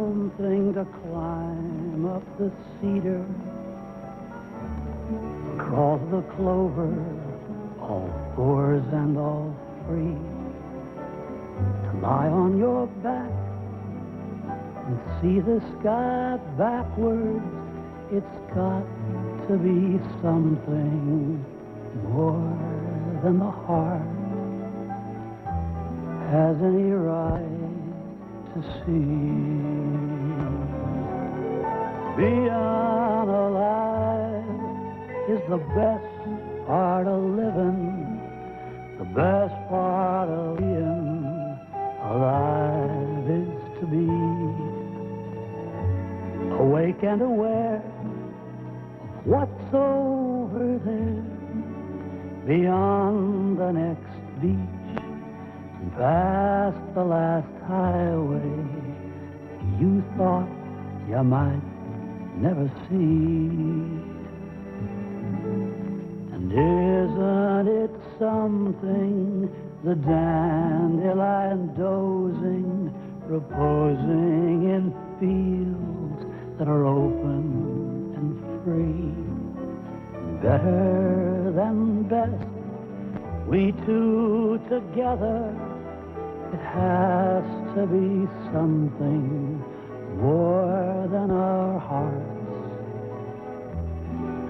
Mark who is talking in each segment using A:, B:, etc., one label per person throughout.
A: something to climb up the cedar, across the clover, all fours and all free, to lie on your back and see the sky backwards. It's got to be something more than the heart has any right to see. Being alive is the best part of living, the best part of being alive is to be awake and aware of what's over there beyond the next beach and past the last highway you thought you might never see. And isn't it something, the dandelion dozing, reposing in fields that are open and free, better than best, we two together. It has to be something more than our hearts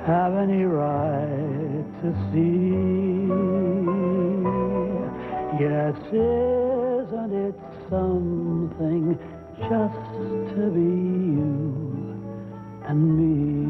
A: have any right to see. Yes, isn't it something just to be you and me?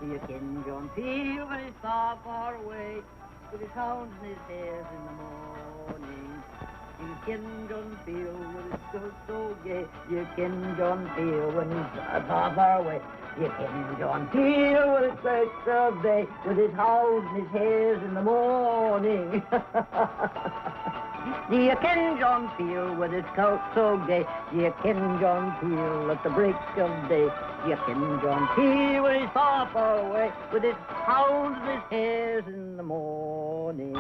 A: Do you ken John Peel when he's far, far away, with his hounds and his hares in the morning? Do you ken John Peel when his goes so gay? Do you ken John Peel when he's far, far away? Do you ken John Peel when his clerks of day, with his hounds and his hares in the morning? Do you ken John Peel with his coat so gay? Do you ken John Peel at the break of day? Do you ken John Peel when he's far, far away, with his hounds and his hares in the morning?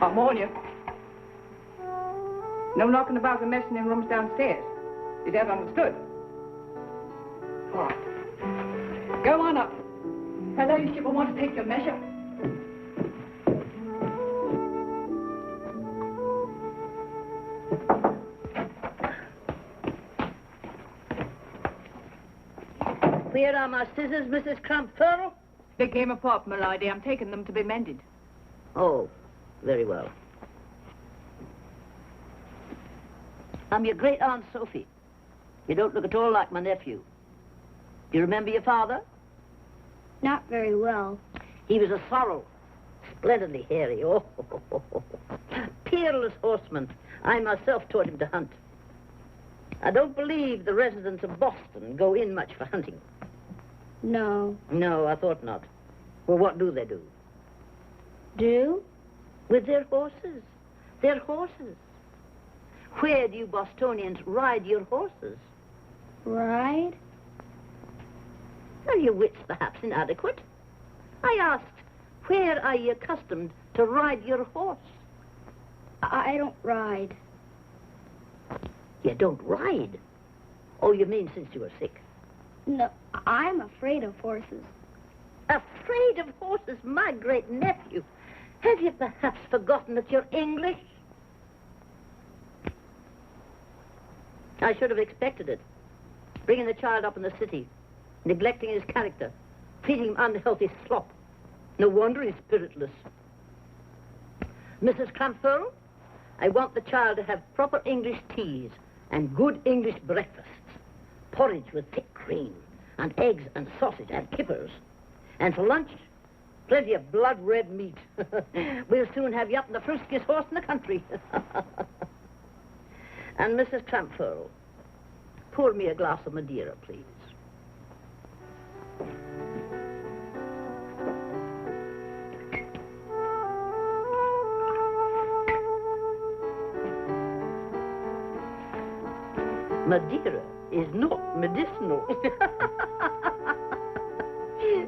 B: I'm on you. No knocking about the messing in rooms downstairs. Is that understood? All right. Go on up. Her ladyship will want to take your measure.
A: Where are my scissors, Mrs. Crumpfurl?
B: They came apart, my lady. I'm taking them to be mended.
A: Oh, very well. I'm your great-aunt Sophie. You don't look at all like my nephew. Do you remember your father?
C: Not very well.
A: He was a sorrel, splendidly hairy. Oh, peerless horseman. I myself taught him to hunt. I don't believe the residents of Boston go in much for hunting.
C: No.
A: No, I thought not. Well, what do they do?
C: Do?
A: With their horses. Their horses. Where do you Bostonians ride your horses?
C: Ride?
A: Are your wits perhaps inadequate? I asked, where are you accustomed to ride your horse?
C: I don't ride.
A: You don't ride? Oh, you mean since you were sick?
C: No, I'm afraid of horses.
A: Afraid of horses, my great nephew. Have you perhaps forgotten that you're English? I should have expected it. Bringing the child up in the city, neglecting his character, feeding him unhealthy slop. No wonder he's spiritless. Mrs. Crumpfurl, I want the child to have proper English teas and good English breakfasts. Porridge with thick cream, and eggs and sausage and kippers. And for lunch, plenty of blood-red meat. We'll soon have you up in the friskiest horse in the country. And Mrs. Crumpfurl, pour me a glass of Madeira, please. Madeira is not medicinal.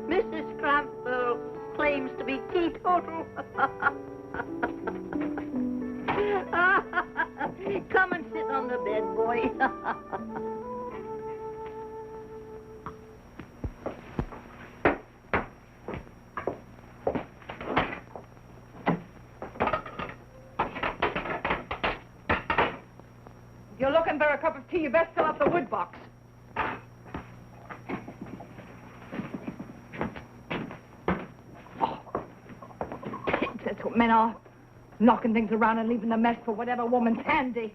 A: Mrs. Crumpfurl claims to be teetotal. Come and sit on the bed, boy.
B: If you're looking for a cup of tea, you best fill up the wood box. Oh. That's what men are. Knocking things around and leaving the mess for whatever woman's handy.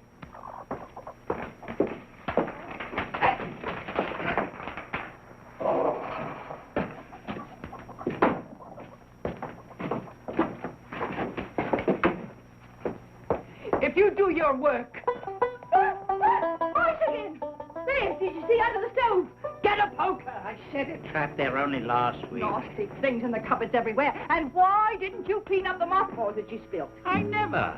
B: If you do your work... Voice again! There, did you see under the stove? Get a poker! I said it.
D: Trapped there only last week.
B: Nasty things in the cupboards everywhere. And why didn't you clean up the mothballs that you spilled?
D: I never.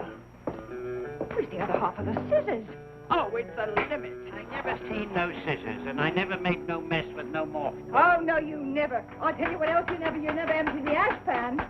B: Where's the other half of the scissors?
D: Oh, it's the limit. I never seen no scissors, and I never make no mess with no more.
B: Oh, no, you never. I'll tell you what else you never empty the ash pan.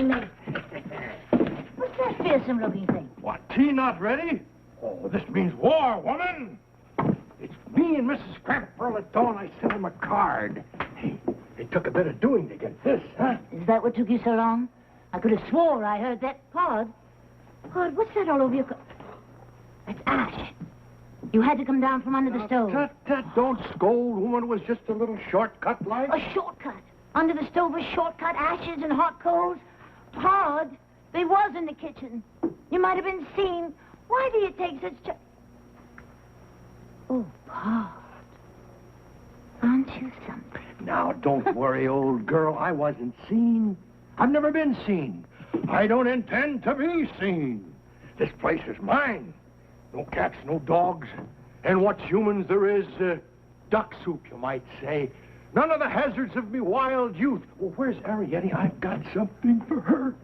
E: late. What's that fearsome-looking thing?
F: What, tea not ready? Oh, this means war, woman. It's me and Mrs. Crampford at dawn. I sent him a card. Hey, it took a bit of doing to get this, huh?
E: Is that what took you so long? I could have swore I heard that. Pod, what's that all over your... That's ash. You had to come down from under the stove.
F: Tut, don't scold, woman. It was just a little shortcut, like.
E: A shortcut? Under the stove, a shortcut, ashes and hot coals? Pod, they was in the kitchen. You might have been seen. Why do you take such... Oh, Pod. Aren't you something?
F: Now, don't worry, old girl. I wasn't seen. I've never been seen. I don't intend to be seen. This place is mine. No cats, no dogs. And what humans there is, duck soup, you might say. None of the hazards of me wild youth. Well, where's Arietti? I've got something for her.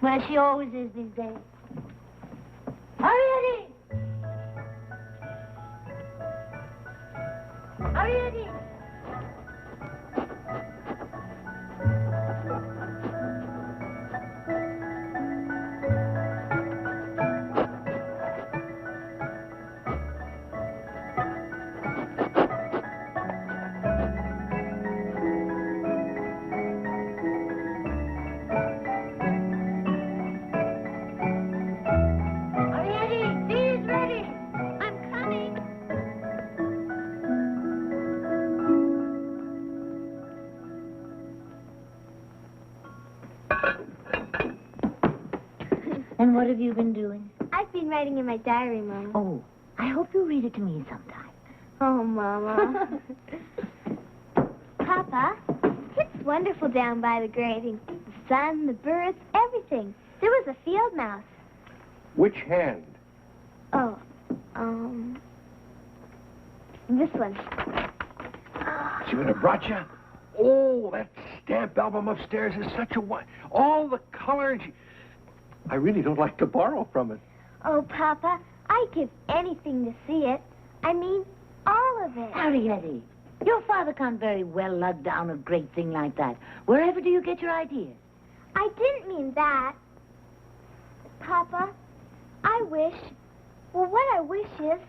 E: Well, she always is these days. Arietti! Arietti! And what have you been doing?
C: I've been writing in my diary, Mama.
E: Oh, I hope you'll read it to me sometime.
C: Oh, Mama. Papa, it's wonderful down by the grating. The sun, the birds, everything. There was a field mouse.
F: Which hand?
C: Oh, this one.
F: See what I brought you? Oh, that stamp album upstairs is such a one. All the colors. I really don't like to borrow from it.
C: Oh, Papa, I'd give anything to see it. I mean, all of it.
E: Arietti, your father can't very well lug down a great thing like that. Wherever do you get your ideas?
C: I didn't mean that. Papa, what I wish is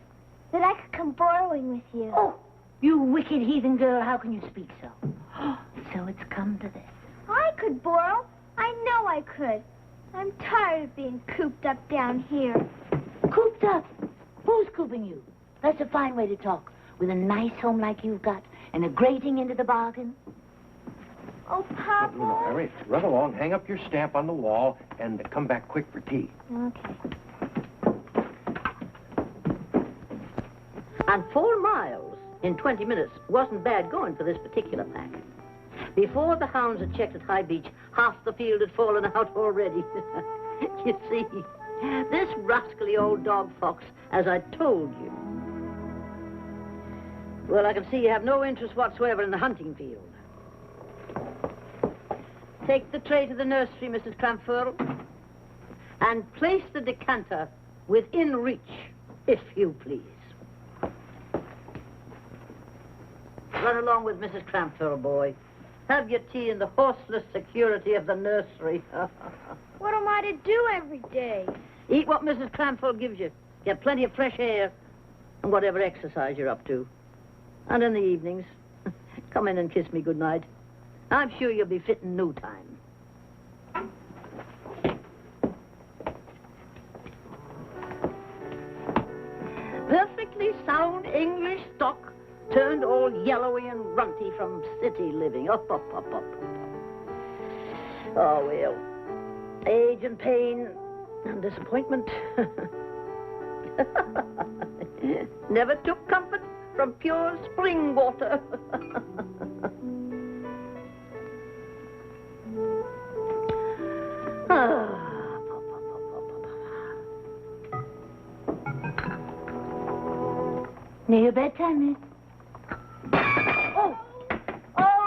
C: that I could come borrowing with you.
E: Oh, you wicked heathen girl, how can you speak so? So it's come to this.
C: I could borrow. I know I could. I'm tired of being cooped up down here.
E: Cooped up? Who's cooping you? That's a fine way to talk. With a nice home like you've got, and a grating into the bargain.
C: Oh, Papa.
F: No, Harry, run along, hang up your stamp on the wall, and come back quick for tea.
C: Okay.
G: And 4 miles in 20 minutes wasn't bad going for this particular pack. Before the hounds had checked at High Beach, half the field had fallen out already. You see, this rascally old dog fox, as I told you. Well, I can see you have no interest whatsoever in the hunting field. Take the tray to the nursery, Mrs. Crampfurl, and place the decanter within reach, if you please. Run along with Mrs. Crampfurl, boy. Have your tea in the horseless security of the nursery.
C: What am I to do every day?
G: Eat what Mrs. Crampfurl gives you. Get plenty of fresh air and whatever exercise you're up to. And in the evenings, come in and kiss me goodnight. I'm sure you'll be fit in no time. Perfectly sound English stock, turned all yellowy and runty from city living. Up. Oh, well, age and pain and disappointment. Never took comfort from pure spring water.
E: Near your bedtime, miss. Oh,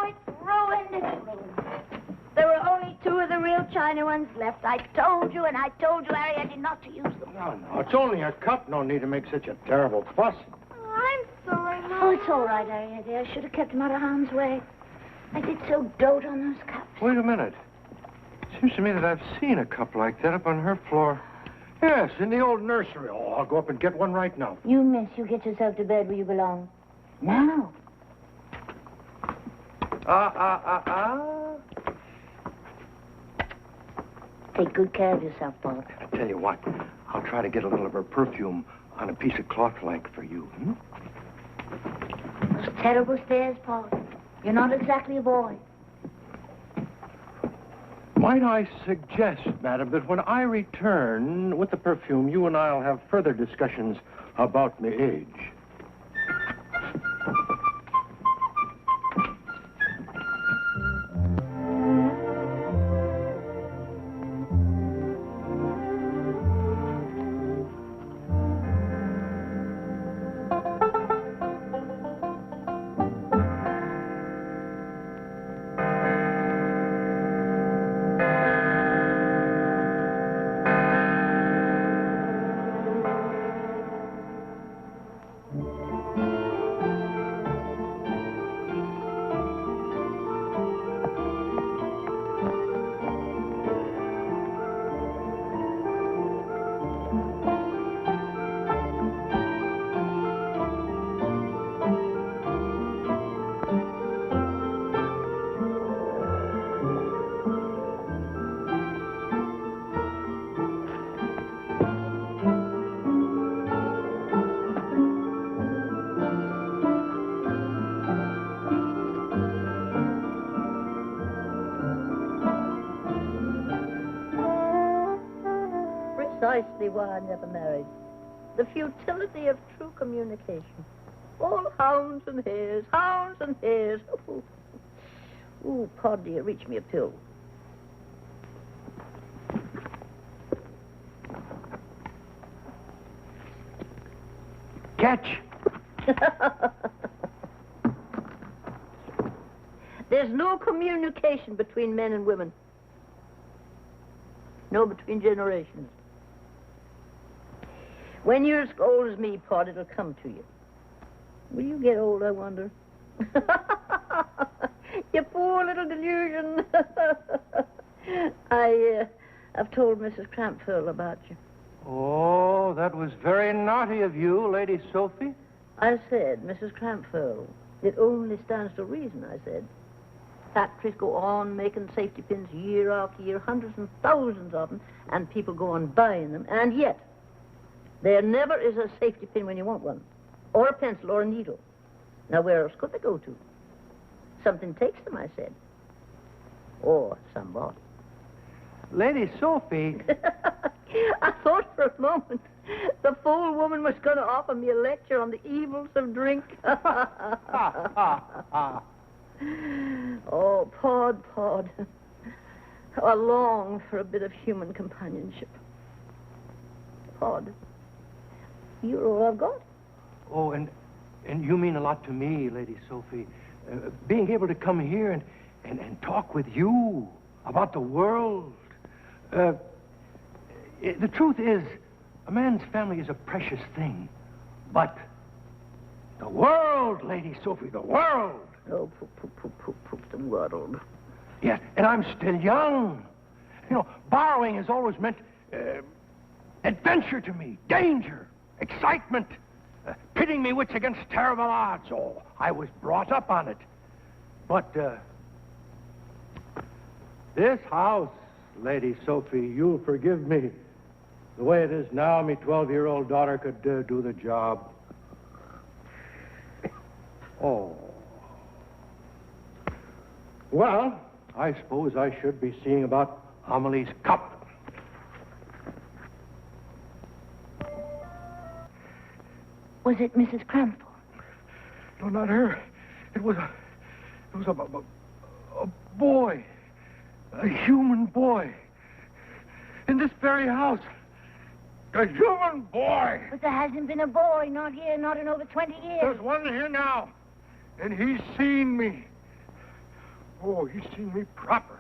E: it's ruined. There were only 2 of the real china ones left. I told you, Arietti, not to use them.
F: No, it's only a cup. No need to make such a terrible fuss.
C: I'm sorry, Mama.
E: Oh, it's all right, Arietti. I should have kept them out of harm's way. I did so dote on those cups.
F: Wait a minute. Seems to me that I've seen a cup like that up on her floor. Yes, in the old nursery. Oh, I'll go up and get one right now.
E: You, miss, you get yourself to bed where you belong. Now. Take good care of yourself, Paul.
F: I tell you what, I'll try to get a little of her perfume on a piece of cloth like for you.
E: Those terrible stairs, Paul. You're not exactly a boy.
F: Might I suggest, madam, that when I return with the perfume, you and I'll have further discussions about my age.
G: Precisely why I never married. The futility of true communication. All hounds and hares, hounds and hares. Ooh, Pod, dear, reach me a pill.
F: Catch!
G: There's no communication between men and women. No, between generations. When you're as old as me, Pod, it'll come to you. Will you get old, I wonder? You poor little delusion. I've told Mrs. Crampfurl about you.
F: Oh, that was very naughty of you, Lady Sophie.
G: I said, Mrs. Crampfurl, it only stands to reason, I said. Factories go on making safety pins year after year, hundreds and thousands of them, and people go on buying them, and yet there never is a safety pin when you want one, or a pencil, or a needle. Now, where else could they go to? Something takes them, I said. Or somebody.
F: Lady Sophie.
G: I thought for a moment the fool woman was going to offer me a lecture on the evils of drink. Oh, Pod. How I long for a bit of human companionship. Pod, you're all I've got.
F: Oh, and you mean a lot to me, Lady Sophie. Being able to come here and talk with you about the world. The truth is, a man's family is a precious thing. But the world, Lady Sophie, the world.
G: Oh, poop, the world.
F: Yes, and I'm still young. You know, borrowing has always meant adventure to me, danger, excitement, pitting me wits against terrible odds. Oh, I was brought up on it. But this house, Lady Sophie, you'll forgive me. The way it is now, me 12-year-old daughter could do the job. Oh. Well, I suppose I should be seeing about Amelie's cup.
E: Was it Mrs. Crampfurl?
F: No, not her. It was a boy. A human boy. In this very house. A human boy.
E: But there hasn't been a boy, not here, not in over 20 years.
F: There's one here now. And he's seen me. Oh, he's seen me proper.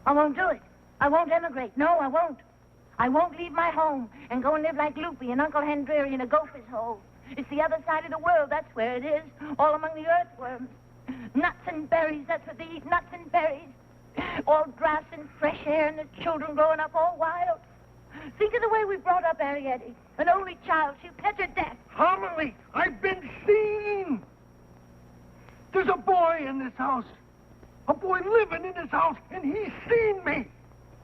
E: I won't do it. I won't emigrate. No, I won't. I won't leave my home and go and live like Loopy and Uncle Hendry in a gopher's hole. It's the other side of the world, that's where it is, all among the earthworms. Nuts and berries, that's what they eat, nuts and berries. All drafts and fresh air and the children growing up all wild. Think of the way we brought up Arietti. An only child. She pet her death.
F: Homily, I've been seen. There's a boy in this house. A boy living in this house, and he's seen me.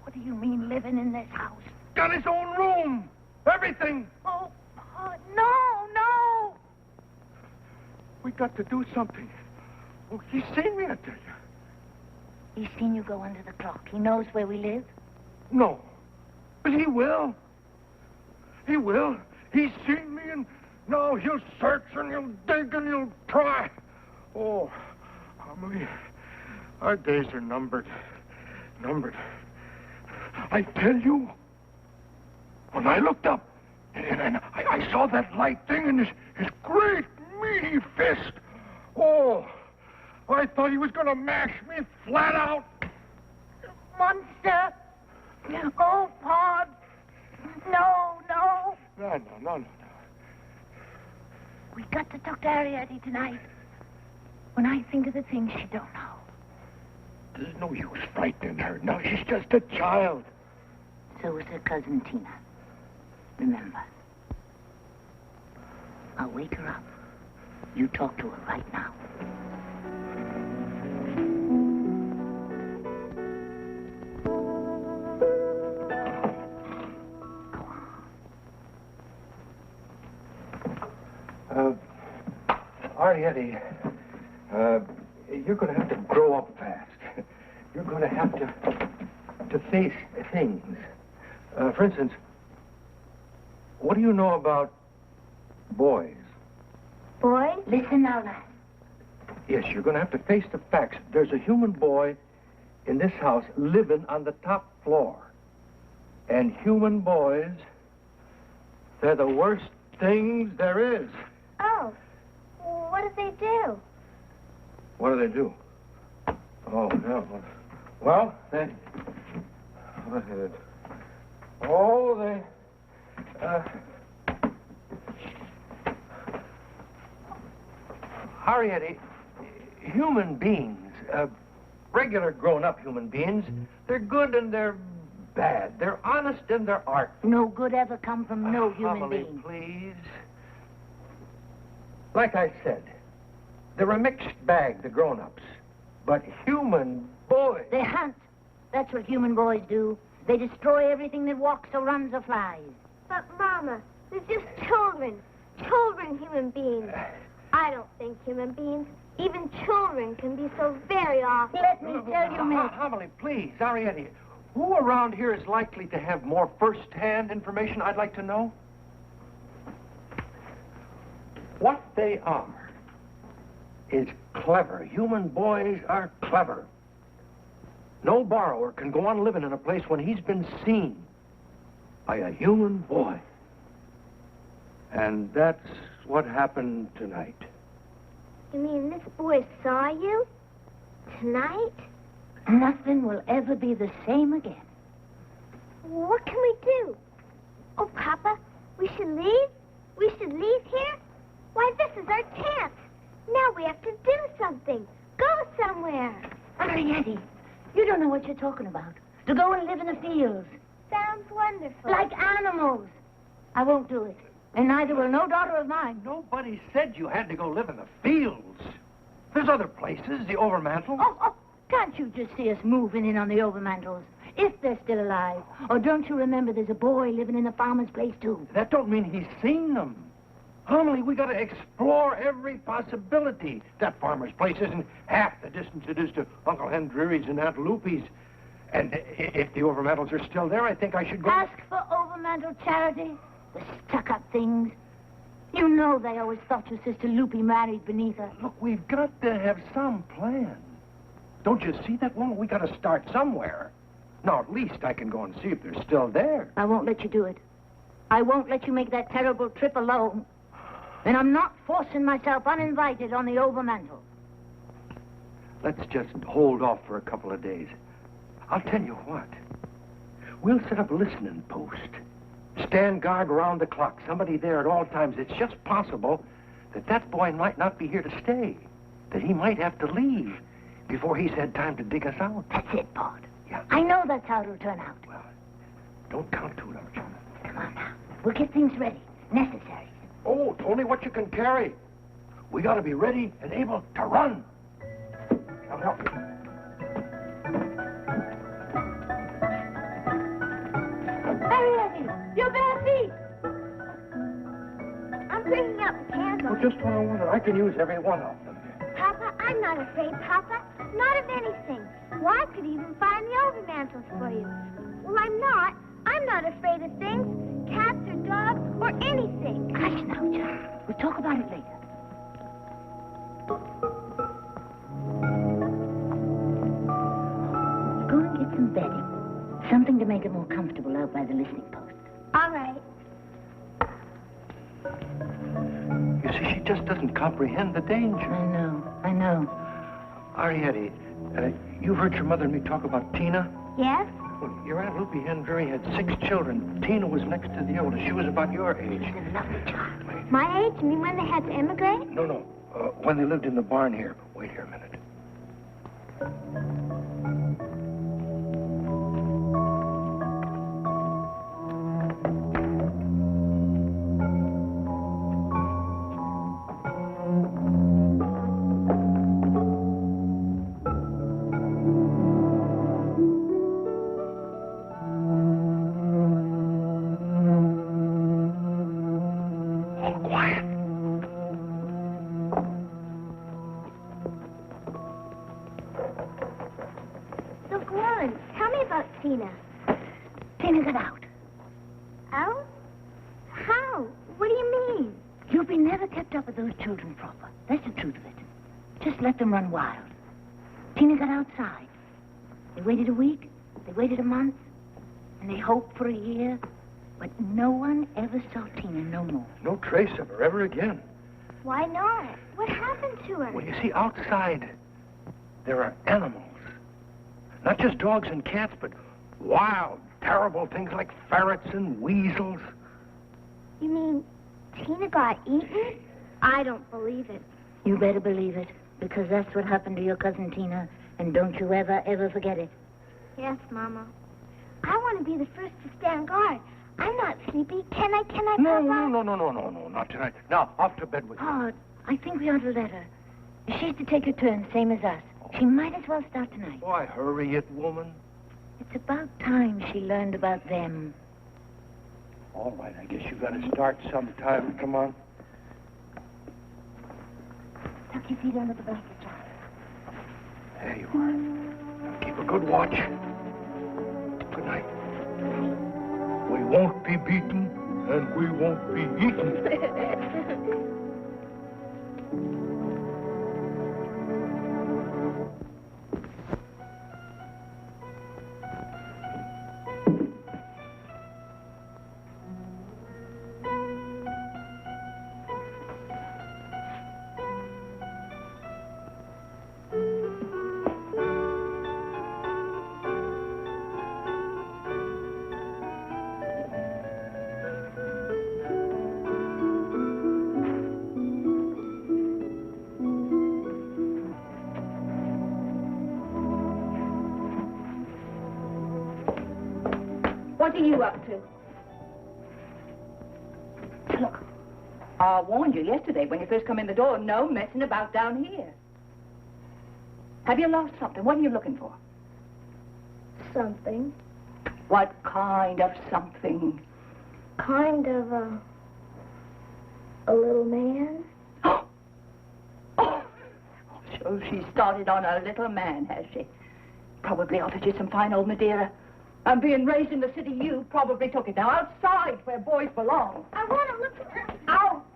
E: What do you mean living in this house?
F: Got his own room. Everything.
E: Oh, no.
F: We got to do something. Oh, he's seen me, I tell you.
E: He's seen you go under the clock. He knows where we live?
F: No. But he will. He will. He's seen me, and now he'll search, and he'll dig, and he'll try. Oh, Emily, our days are numbered. Numbered. I tell you, when I looked up, and I saw that light thing in his great, meaty fist. Oh, I thought he was going to mash me flat out.
E: Monster. Oh, Pod. No.
F: No.
E: We got to talk to Arietti tonight. When I think of the things she don't know.
F: There's no use frightening her. No, she's just a child.
E: So is her cousin Tina. Remember. I'll wake her up. You talk to her right now.
F: Arietti, you're going to have to grow up fast. You're going to have to face things. For instance, what do you know about boys?
E: Boys? Listen now, lad.
F: Yes, you're going to have to face the facts. There's a human boy in this house living on the top floor. And human boys, they're the worst things there is.
C: Oh, what do they do?
F: What do? Oh, no. Well, they... Arietti, human beings, regular grown-up human beings, they're good and they're bad. They're honest and they're artful.
E: No good ever come from no human
F: Homily,
E: being.
F: Please. Like I said, they're a mixed bag, the grown-ups. But human boys...
E: They hunt. That's what human boys do. They destroy everything that walks or runs or flies.
C: But, Mama, they're just children. Children, human beings. I don't think human beings, even children, can be so very awful.
E: Let me tell you, Miss.
F: Homily, please, Arietti. Who around here is likely to have more first-hand information I'd like to know? What they are is clever. Human boys are clever. No borrower can go on living in a place when he's been seen by a human boy. And that's what happened tonight.
C: You mean this boy saw you? Tonight?
E: Nothing will ever be the same again.
C: What can we do? Oh, Papa, we should leave? We should leave here? Why, this is our chance. Now we have to do something. Go somewhere.
E: Arietti, you don't know what you're talking about. To go and live in the fields.
C: Sounds wonderful.
E: Like animals. I won't do it. And neither will no daughter of mine.
F: Nobody said you had to go live in the fields. There's other places, the overmantel.
E: Oh, can't you just see us moving in on the overmantels? If they're still alive. Or don't you remember there's a boy living in the farmer's place, too?
F: That don't mean he's seen them. Homily, we got to explore every possibility. That farmer's place isn't half the distance it is to Uncle Hendry's and Aunt Loopy's. And if the overmantels are still there, I think I should go...
E: Ask for overmantel charity? The stuck-up things. You know they always thought your sister Loopy married beneath her.
F: Look, we've got to have some plan. Don't you see that, woman? We got to start somewhere. Now, at least I can go and see if they're still there.
E: I won't let you do it. I won't let you make that terrible trip alone. And I'm not forcing myself uninvited on the overmantel.
F: Let's just hold off for a couple of days. I'll tell you what. We'll set up a listening post. Stand guard around the clock. Somebody there at all times. It's just possible that that boy might not be here to stay. That he might have to leave. before he's had time to dig us out.
E: That's it, Bud.
F: Yeah.
E: I know that's how it'll turn out.
F: Well, don't count too loud, John.
E: Come on now. We'll get things ready. Necessaries.
F: Oh, it's only what you can carry. We gotta be ready and able to run. Now help me.
C: Arietti, your bare feet. I'm bringing up the candles.
F: Well, just what I wanted. I can use every one of them.
C: Papa, I'm not afraid, Papa. Not of anything. Well, I could even find the overmantles for you. Well, I'm not. I'm not afraid of things. Cats or dogs or anything.
E: Hush now, John. We'll talk about it later. Go and get some bedding. Something to make it more comfortable out by the listening post.
C: All right.
F: You see, she just doesn't comprehend the danger.
E: I know.
F: Arietti, you've heard your mother and me talk about Tina?
C: Yes?
F: Well, your Aunt Lupe Henry had 6 children. Tina was next to the oldest. She was about your age.
E: She's a lovely child.
C: My age? You mean when they had to immigrate?
F: No. When they lived in the barn here. Wait here a minute.
E: Tina got out.
C: Out? How? What do you mean?
E: You've been never kept up with those children proper. That's the truth of it. Just let them run wild. Tina got outside. They waited a week, they waited a month, and they hoped for a year, but no one ever saw Tina no more.
F: No trace of her ever again.
C: Why not? What happened to her?
F: Well, you see, outside, there are animals. Not just dogs and cats, but wild, terrible things like ferrets and weasels.
C: You mean Tina got eaten? I don't believe it.
E: You better believe it, because that's what happened to your cousin Tina, and don't you ever forget it.
C: Yes, Mama. I want to be the first to stand guard. I'm not sleepy. Can I, Papa?
F: No, not tonight. Now, off to bed with you.
E: Oh, I think we ought to let her. She's to take her turn, same as us. She might as well start tonight.
F: Why, hurry it, woman.
E: It's about time she learned about them.
F: All right, I guess you got to start sometime. Come on.
E: Tuck your feet under the blanket, John.
F: There you are. Now keep a good watch. Good night. We won't be beaten, and we won't be eaten.
B: What are you up to?
E: Look.
B: I warned you yesterday when you first come in the door, no messing about down here. Have you lost something? What are you looking for?
C: Something.
B: What kind of something?
C: Kind of a little man.
B: Oh, so she started on a little man, has she? Probably offered you some fine old Madeira. And being raised in the city, you probably took it. Now, outside, where boys belong.
C: I want to look at her.
B: Out!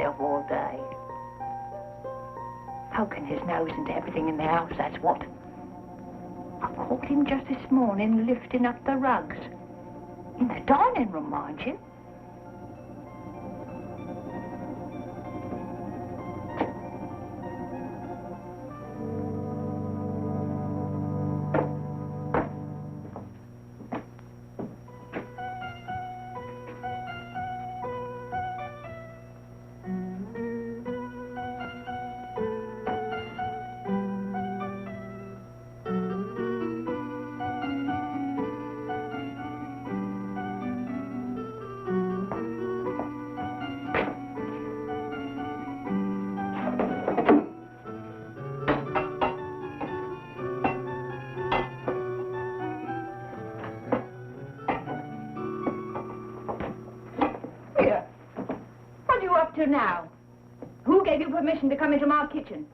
B: himself all day. Poking his nose into everything in the house, that's what. I caught him just this morning lifting up the rugs. In the dining room, mind you. Now, who gave you permission to come into my kitchen?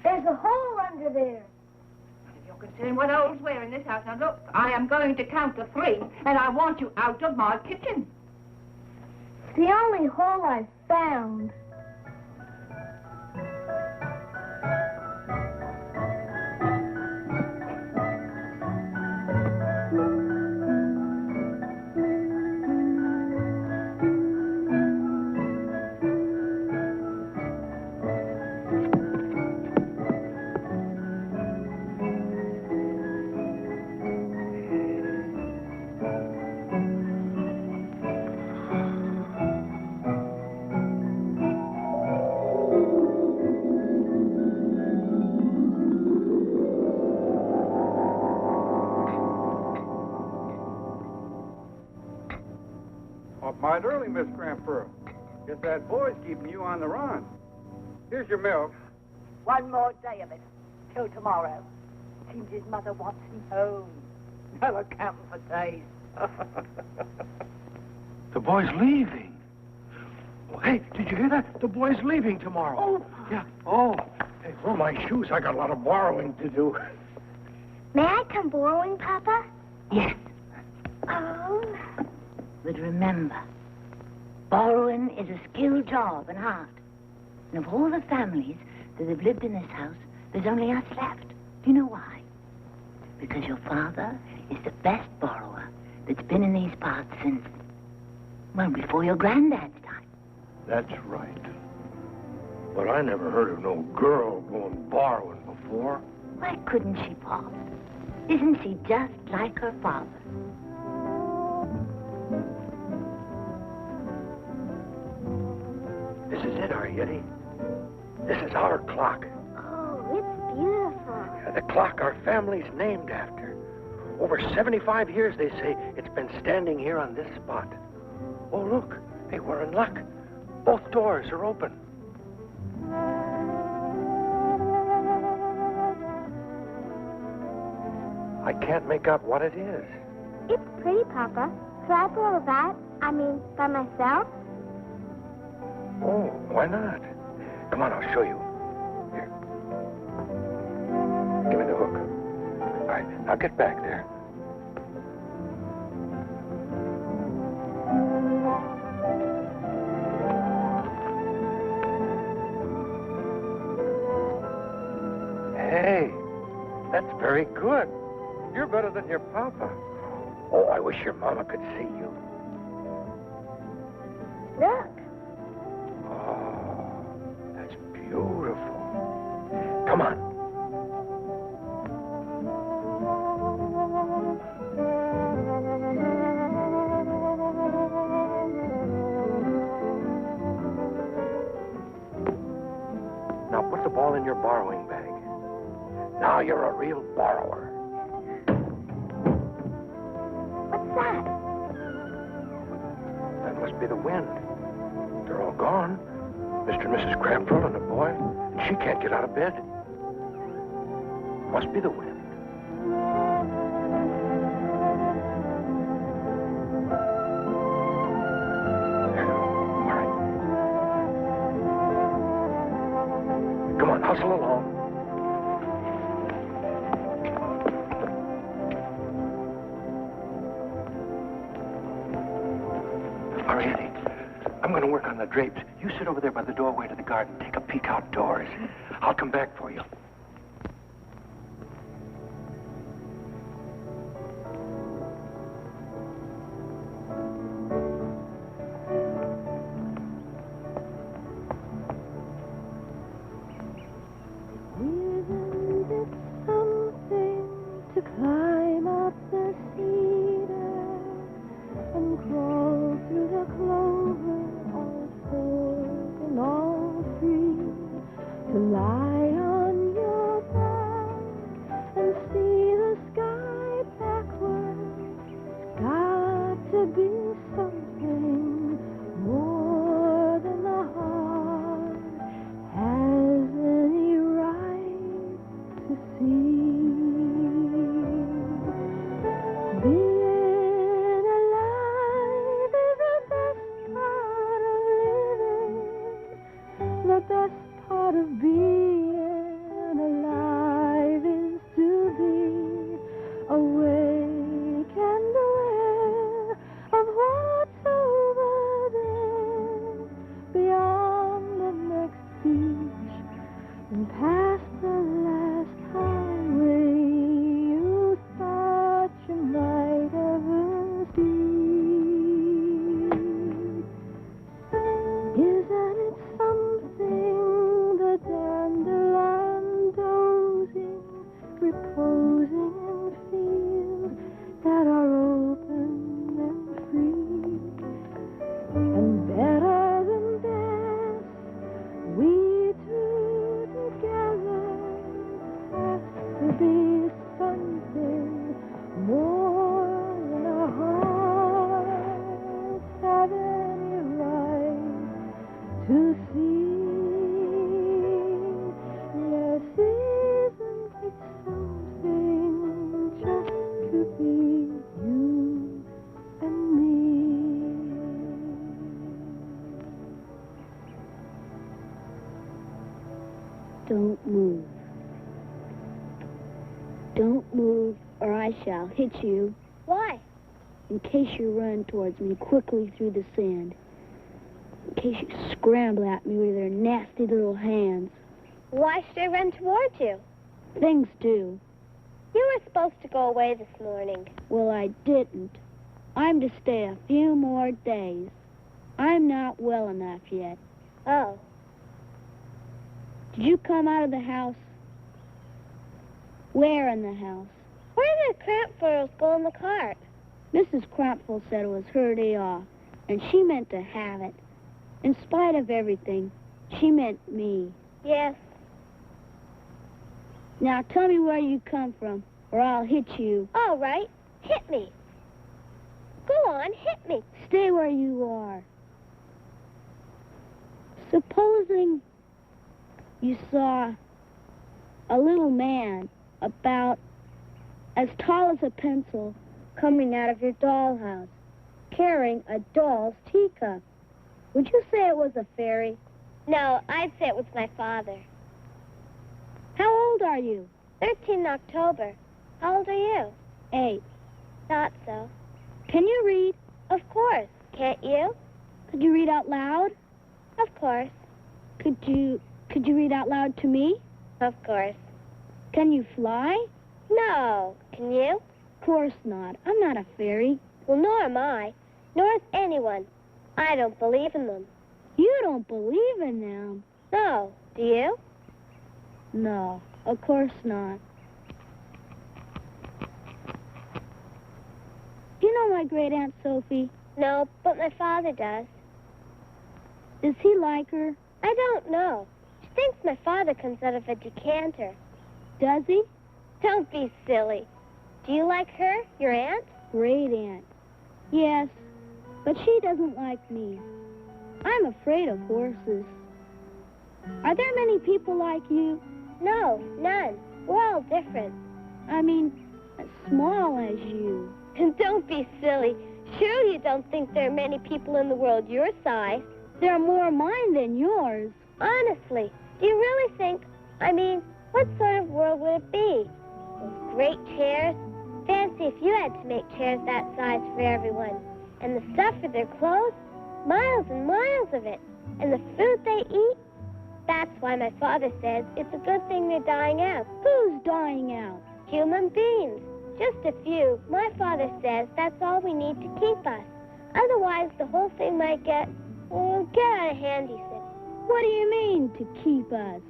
C: There's a hole under there.
B: If you're concerned what holes were in this house, now look, I am going to count to 3, and I want you out of my kitchen.
C: It's the only hole I've found.
H: Might early, Miss Cramper. Guess that boy's keeping you on the run. Here's your milk.
B: One more day of it, till tomorrow. Seems his mother wants him home. No account for days.
F: The boy's leaving. Oh, hey, did you hear that? The boy's leaving tomorrow.
B: Oh.
F: Yeah. Oh. Hey, where are my shoes? I got a lot of borrowing to do.
C: May I come borrowing, Papa?
G: Yes,
C: Oh.
G: but remember, borrowing is a skilled job and hard. And of all the families that have lived in this house, there's only us left. Do you know why? Because your father is the best borrower that's been in these parts since, well, before your granddad's time.
F: That's right. But I never heard of no girl going borrowing before.
G: Why couldn't she, Paul? Isn't she just like her father?
F: This is it, Arietti. This is our clock.
C: Oh, it's beautiful.
F: The clock our family's named after. Over 75 years, they say, it's been standing here on this spot. Oh, look. Hey, we're in luck. Both doors are open. I can't make out what it is.
C: It's pretty, Papa. Could I borrow that? I mean, by myself?
F: Oh, why not? Come on, I'll show you. Here. Give me the hook. All right, now get back there. Hey, that's very good.
H: You're better than your papa.
F: Oh, I wish your mama could see you.
C: Look.
F: Oh, that's beautiful. Come on. Now put the ball in your borrowing bag. Now you're a real borrower.
C: What's that?
F: That must be the wind. They're all gone. Mr. and Mrs. Cramper and the boy. And she can't get out of bed. Must be the wind. There. All right. Come on, hustle along. I'm going to work on the drapes. You sit over there by the doorway to the garden. Take a peek outdoors. I'll come back for you.
I: Climb up the cedar and crawl through the clover, all fork and all free, to lie on your back and see the sky backwards. Got to be something more than the heart has any right to see. Best part of being alive is to be awake and aware of what's over there, beyond the next beach and past the last highway you thought you might ever see. Isn't it something, the dandelion dozing, reposing in fields that are open and free? And better than best, we two together has to be something more than our hearts have any right to see. Yes, isn't it something just to be you and me?
C: Don't move. Don't move, or I shall hit you.
E: Why?
C: In case you run towards me quickly through the sand. In case you scramble at me with your nasty little hands.
E: Why should I run towards you?
C: Things do.
E: You were supposed to go away this morning.
C: Well, I didn't. I'm to stay a few more days. I'm not well enough yet.
E: Oh.
C: Did you come out of the house? Where in the house?
E: Where did Crampfurls go in the cart?
C: Mrs. Crampful said it was her day off, and she meant to have it. In spite of everything, she meant me.
E: Yes.
C: Now tell me where you come from, or I'll hit you.
E: All right. Hit me. Go on, hit me.
C: Stay where you are. Supposing you saw a little man about as tall as a pencil coming out of your dollhouse, carrying a doll's teacup. Would you say it was a fairy?
E: No, I'd say it was my father.
C: How old are you?
E: 13 in October. How old are you?
C: 8.
E: Thought so.
C: Can you read?
E: Of course. Can't you?
C: Could you read out loud?
E: Of course.
C: Could you read out loud to me?
E: Of course.
C: Can you fly?
E: No. Can you?
C: Of course not. I'm not a fairy.
E: Well, nor am I. Nor is anyone. I don't believe in them.
C: You don't believe in them?
E: No. Do you?
C: No, of course not. Do you know my great Aunt Sophie?
E: No, but my father does.
C: Does he like her?
E: I don't know. She thinks my father comes out of a decanter.
C: Does he?
E: Don't be silly. Do you like her, your aunt?
C: Great aunt. Yes, but she doesn't like me. I'm afraid of horses. Are there many people like you?
E: No, none. We're all different.
C: I mean, as small as you.
E: And don't be silly. Surely you don't think there are many people in the world your size.
C: There are more mine than yours.
E: Honestly, do you really think... I mean, what sort of world would it be? Those great chairs? Fancy if you had to make chairs that size for everyone. And the stuff for their clothes?
C: miles and miles of it. And the food they eat, that's why my father says it's a good thing they're dying out.
E: Who's dying out?
C: Human beings. Just a few. My father says that's all we need to keep us. Otherwise, the whole thing might get out of hand, he said.
E: What do you mean, to keep us?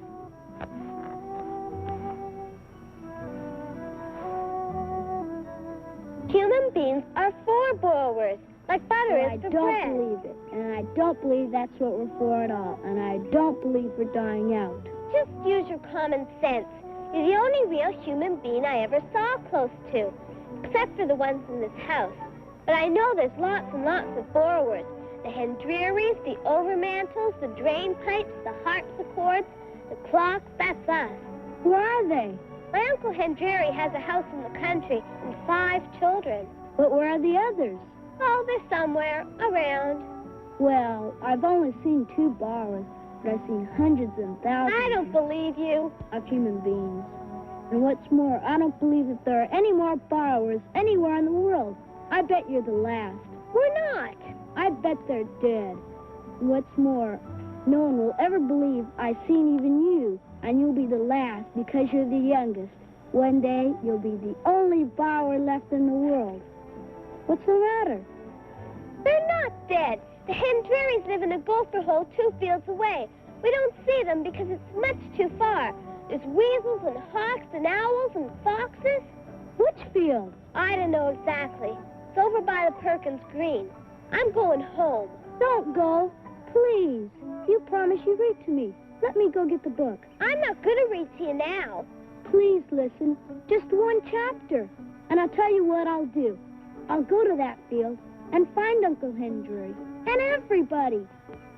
C: Human beings are floorboards, like butter is for bread.
E: I don't believe it, and I don't believe that's what we're for at all, and I don't believe we're dying out.
C: Just use your common sense. You're the only real human being I ever saw close to, except for the ones in this house. But I know there's lots and lots of borrowers. The Hendreries, the overmantels, the drain pipes, the harpsichords, the clocks, that's us.
E: Who are they?
C: My Uncle Hendrery has a house in the country and 5 children.
E: But where are the others?
C: Oh, they're somewhere around.
E: Well, I've only seen 2 borrowers, but I've seen hundreds and thousands.
C: I don't believe you.
E: Of human beings. And what's more, I don't believe that there are any more borrowers anywhere in the world. I bet you're the last.
C: We're not.
E: I bet they're dead. And what's more, no one will ever believe I've seen even you, and you'll be the last because you're the youngest. One day, you'll be the only borrower left in the world. What's the matter?
C: They're not dead. The Hendreries live in a gopher hole 2 fields away. We don't see them because it's much too far. There's weasels and hawks and owls and foxes.
E: Which field?
C: I don't know exactly. It's over by the Perkins Green. I'm going home.
E: Don't go. Please. You promise you read to me. Let me go get the book.
C: I'm not going to read to you now.
E: Please listen. Just 1 chapter. And I'll tell you what I'll do. I'll go to that field and find Uncle Hendry and everybody.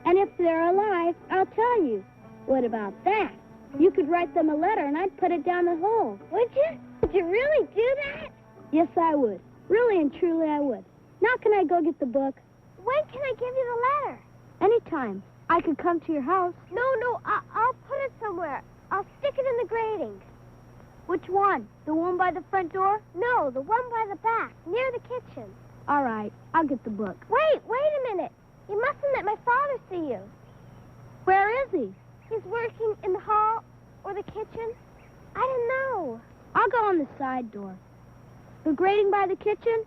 E: And if they're alive, I'll tell you. What about that? You could write them a letter and I'd put it down the hole.
C: Would you? Would you really do that?
E: Yes, I would. Really and truly, I would. Now can I go get the book?
C: When can I give you the letter?
E: Anytime. I could come to your house.
C: No, I'll put it somewhere. I'll stick it in the grating.
E: Which one? The one by the front door?
C: No, the one by the back, near the kitchen.
E: All right, I'll get the book.
C: Wait a minute. You mustn't let my father see you.
E: Where is he?
C: He's working in the hall or the kitchen. I don't know.
E: I'll go on the side door. The grating by the kitchen?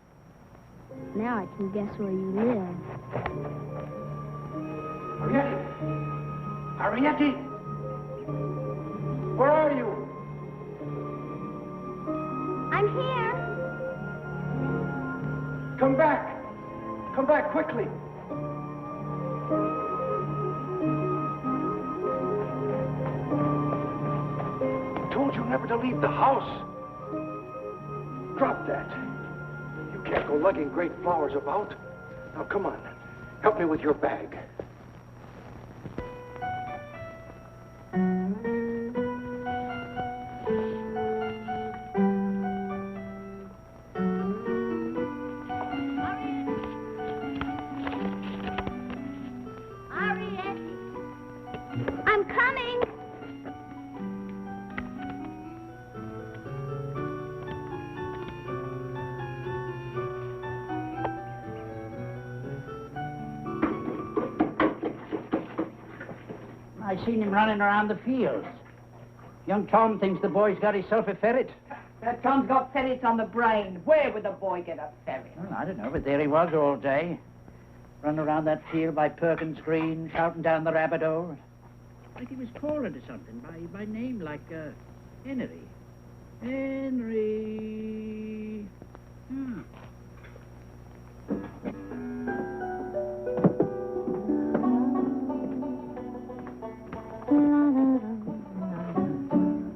E: Now I can guess where you live.
F: Arietti! Arietti! Where are you?
C: I'm here.
F: Come back! Come back quickly! I told you never to leave the house. Drop that. You can't go lugging great flowers about. Now, come on. Help me with your bag.
C: I'm coming.
D: I seen him running around the fields. Young Tom thinks the boy's got himself a ferret.
B: That Tom's got ferrets on the brain. Where would the boy get a ferret?
D: Well, I don't know, but there he was all day. Running around that field by Perkins Green, shouting down the rabbit hole. Like he was calling to something by name, like, Henry. Henry.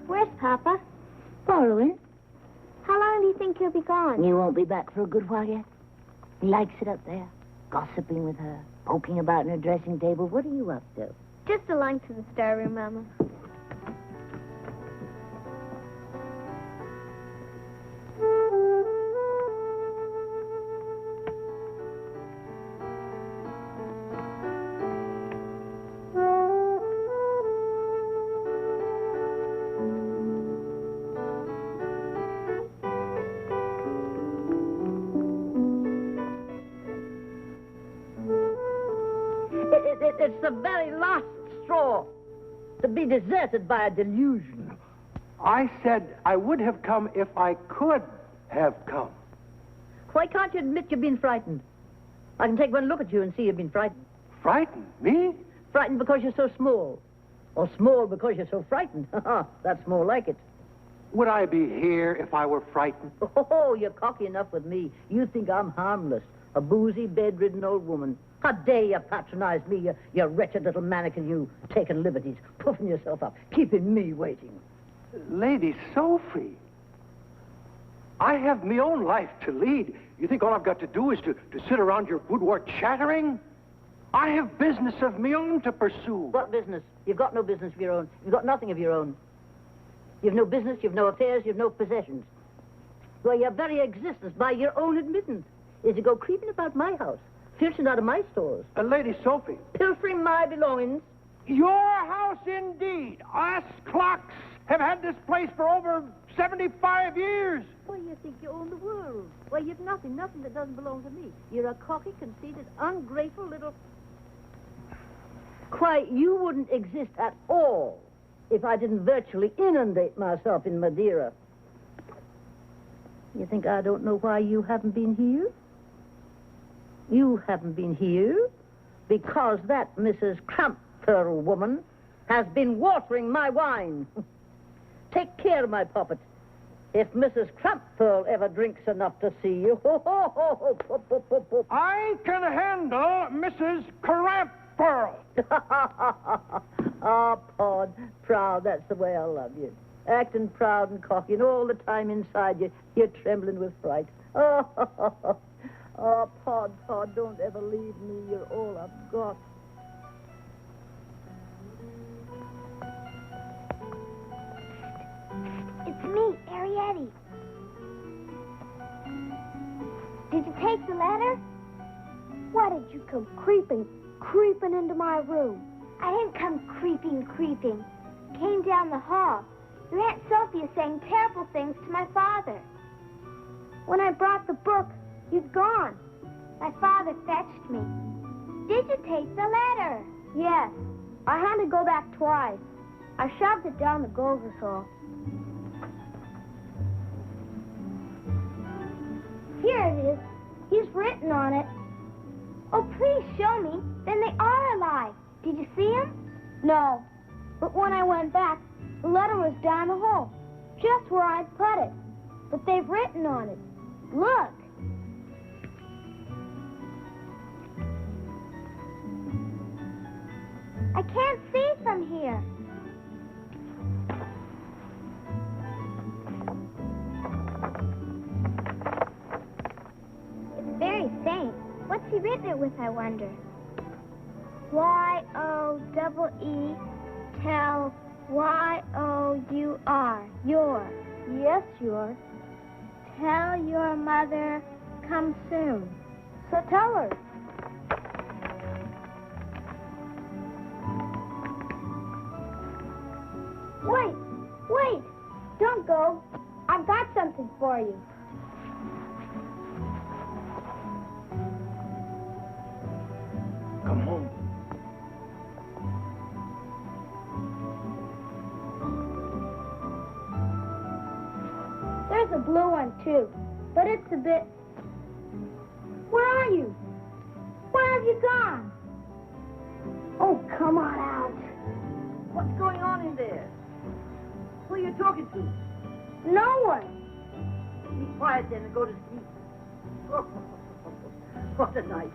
C: Where's Papa?
E: Following.
C: How long do you think he'll be gone?
E: You won't be back for a good while yet. He likes it up there, gossiping with her, poking about in her dressing table. What are you up to?
C: Just along to the storeroom, Mama.
G: It's the very last straw to be deserted by a delusion.
F: I said I would have come if I could have come.
G: Why can't you admit you've been frightened? I can take one look at you and see you've been frightened.
F: Frightened? Me?
G: Frightened because you're so small. Or small because you're so frightened. That's more like it.
F: Would I be here if I were frightened?
G: Oh, you're cocky enough with me. You think I'm harmless. A boozy, bedridden old woman. How dare you patronize me, you wretched little mannequin, you, taking liberties, puffing yourself up, keeping me waiting.
F: Lady Sophie, I have my own life to lead. You think all I've got to do is to sit around your boudoir chattering? I have business of my own to pursue.
G: What business? You've got no business of your own. You've got nothing of your own. You've no business, you've no affairs, you've no possessions. Well, your very existence, by your own admittance, is to go creeping about my house, filching out of my stores.
F: Lady Sophie.
G: Pilfering my belongings.
F: Your house indeed. Us clocks have had this place for over 75 years.
G: Why, you think you own the world. Why, you've nothing that doesn't belong to me. You're a cocky, conceited, ungrateful little... Why, you wouldn't exist at all if I didn't virtually inundate myself in Madeira. You think I don't know why you haven't been here? You haven't been here because that Mrs. Crampfurl woman has been watering my wine. Take care, my puppet. If Mrs. Crampfurl ever drinks enough to see you...
F: I can handle Mrs. Crampfurl.
G: Ah, Pod, proud, that's the way I love you. Acting proud and cocky, and all the time inside you, you're trembling with fright. Oh, Pod, don't ever leave me. You're all I've got.
C: It's me, Arietti. Did you take the letter? Why did you come creeping into my room? I didn't come creeping. Came down the hall. Your Aunt Sophie is saying terrible things to my father. When I brought the book, you'd gone. My father fetched me. Did you take the letter? Yes. I had to go back twice. I shoved it down the Golder's hole. Here it is. He's written on it. Oh, please show me. Then they are alive. Did you see him? No. But when I went back, the letter was down the hole, just where I'd put it. But they've written on it. Look. I can't see from here. It's very faint. What's he written it with, I wonder? Y-O-E-E, tell Y-O-U-R, your. Yes, your. Tell your mother, come soon. So tell her. Wait, don't go. I've got something for you.
F: Come home.
C: There's a blue one, too, but it's a bit... Where are you? Where have you gone? Oh, come on out.
G: What's going on in there? Who are you talking to?
C: No one.
G: Be quiet then and go to sleep. Oh, what a night.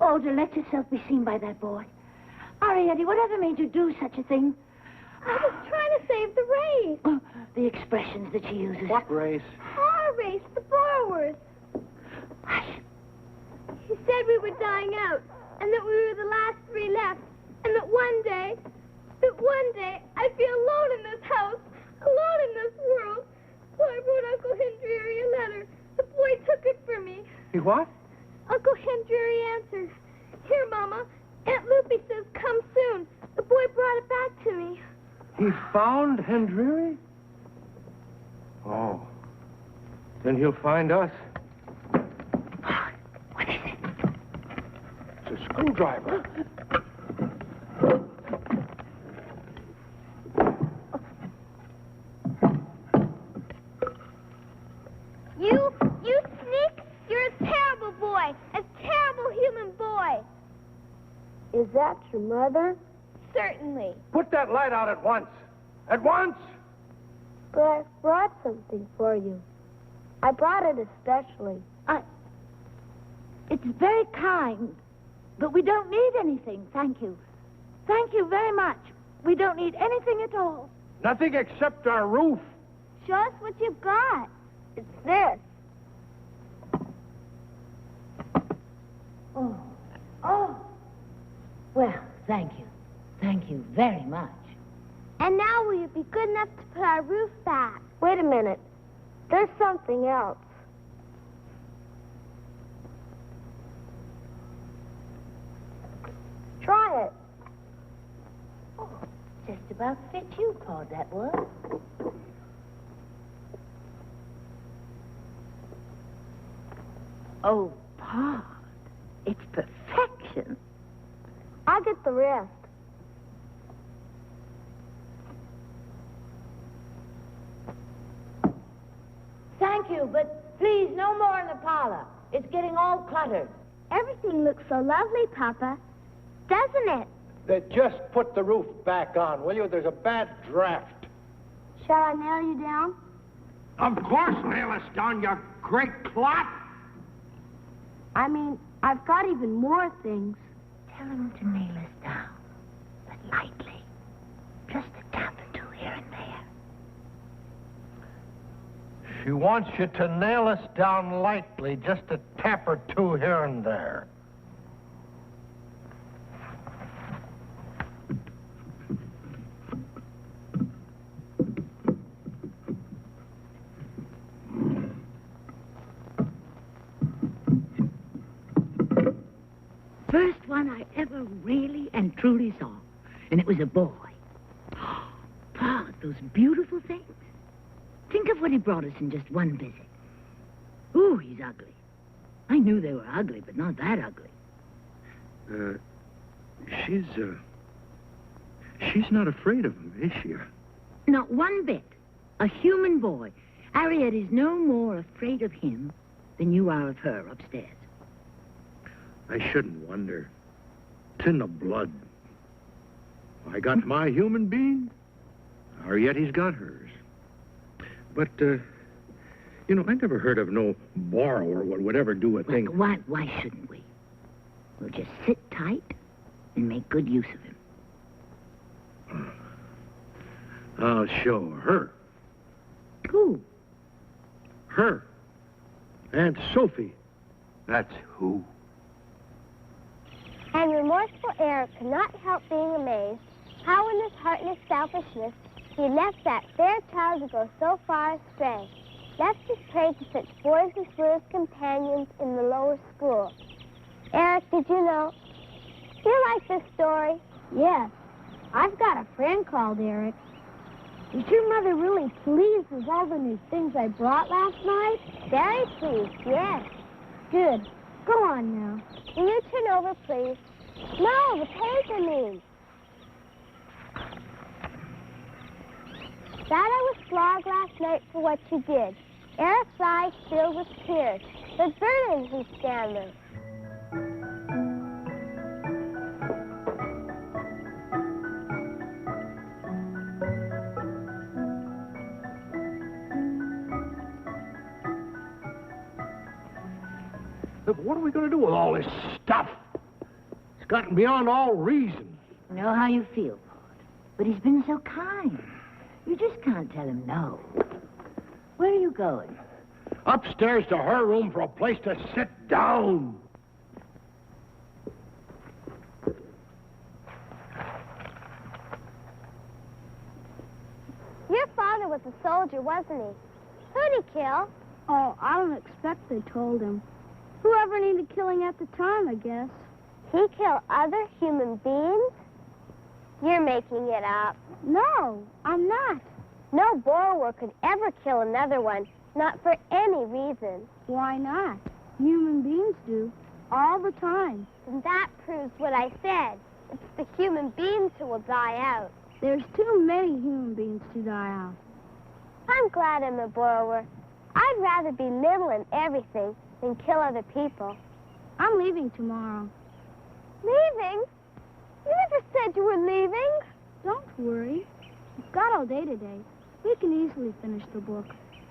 E: Oh, to let yourself be seen by that boy. Arietti, whatever made you do such a thing?
C: I was trying to save the race.
E: Oh, the expressions that she uses.
F: What race?
C: Our race, the borrowers.
E: Hush.
C: She said we were dying out, and that we were the last three left, and that one day I'd be alone in this house, alone in this world. So I wrote Uncle Henry a letter. The boy took it for me.
F: You what?
C: Uncle Henry answered, "Here, Mama,
F: found Hendry? Oh. Then he'll find us.
E: What is it?
F: It's a screwdriver.
C: You sneak! You're a terrible boy! A terrible human boy!
I: Is that your mother?
C: Certainly.
F: Put that light out at once. At once!
I: But I brought something for you. I brought it especially.
E: It's very kind, but we don't need anything, thank you. Thank you very much. We don't need anything at all.
F: Nothing except our roof.
C: Show us what you've got.
I: It's this.
E: Oh. Well, thank you. Thank you very much.
C: And now will you be good enough to put our roof back?
I: Wait a minute. There's something else. Try it.
E: Oh, just about fit you, Claude, that was. Oh, Pod, it's perfection.
I: I'll get the rest.
E: Thank you, but please, no more in the parlor. It's getting all cluttered.
C: Everything looks so lovely, Papa. Doesn't it?
F: Just put the roof back on, will you? There's a bad draft.
C: Shall I nail you down?
F: Of course, nail us down, you great clot.
I: I mean, I've got even more things.
E: Tell him to nail us down, but lightly. Just a tap or two here and there.
F: She wants you to nail us down lightly, just a tap or two here and there.
E: First one I ever really and truly saw, and it was a boy. Oh, those beautiful things. Think of what he brought us in just one visit. Ooh, he's ugly. I knew they were ugly, but not that ugly.
F: She's not afraid of him, is she?
E: Not one bit. A human boy. Arietti's no more afraid of him than you are of her upstairs.
F: I shouldn't wonder. It's in the blood. I got my human being. Arietti's got hers. But, you know, I never heard of no borrower what would ever do a thing.
E: Why shouldn't we? We'll just sit tight and make good use of him.
F: I'll show her.
E: Who?
F: Her. Aunt Sophie. That's who.
C: And remorseful Eric could not help being amazed how in his heartless selfishness he left that fair child to go so far astray, left his prey to such boys as were his companions in the lower school. Eric, did you know? Do you like this story?
I: Yes. I've got a friend called Eric. Is your mother really pleased with all the new things I brought last night?
C: Very pleased, yes.
I: Good. Go on now.
C: Will you turn over, please? No, the page, I mean. That I was flogged last night for what you did. Eric's eyes filled with tears, but burning he stammered.
F: Look, what are we going to do with all this stuff? It's gotten beyond all reason.
E: I know how you feel, Pod, but he's been so kind. You just can't tell him no. Where are you going?
F: Upstairs to her room for a place to sit down.
C: Your father was a soldier, wasn't he? Who'd he kill?
I: Oh, I don't expect they told him. Whoever needed killing at the time, I guess.
C: He killed other human beings? You're making it up.
I: No, I'm not.
C: No borrower could ever kill another one, not for any reason.
I: Why not? Human beings do, all the time.
C: And that proves what I said. It's the human beings who will die out.
I: There's too many human beings to die out.
C: I'm glad I'm a borrower. I'd rather be little in everything than kill other people.
I: I'm leaving tomorrow.
C: Leaving? You never said you were leaving.
I: Don't worry. We've got all day today. We can easily finish the book.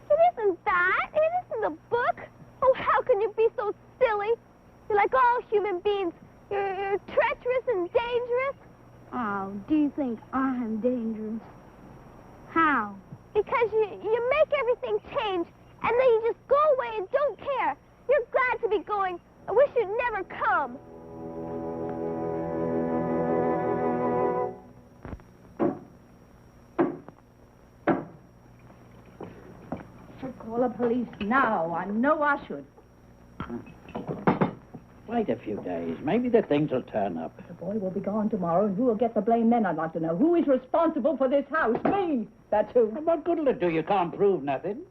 C: It isn't that. It isn't a book. Oh, how can you be so silly? You're like all human beings. You're treacherous and dangerous.
I: Oh, do you think I am dangerous? How?
C: Because you make everything change, and then you just go away and don't care. You're glad to be going. I wish you'd never come.
B: Should call the police now. I know I should.
D: Wait a few days. Maybe the things will turn up.
B: The boy will be gone tomorrow, and who will get the blame then, I'd like to know. Who is responsible for this house? Me! That's who.
D: What good will it do? You can't prove nothing.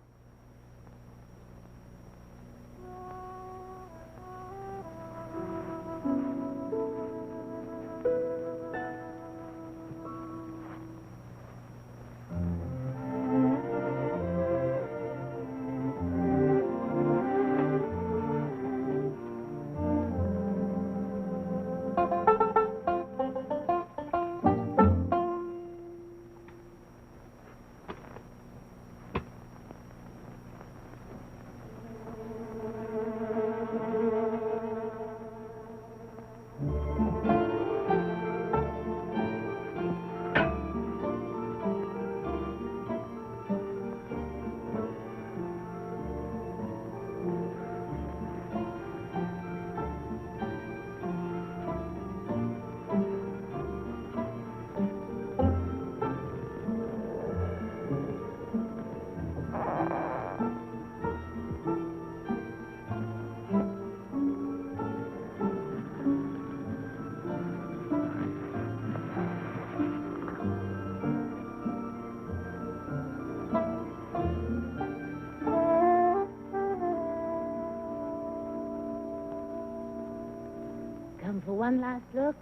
E: For one last look,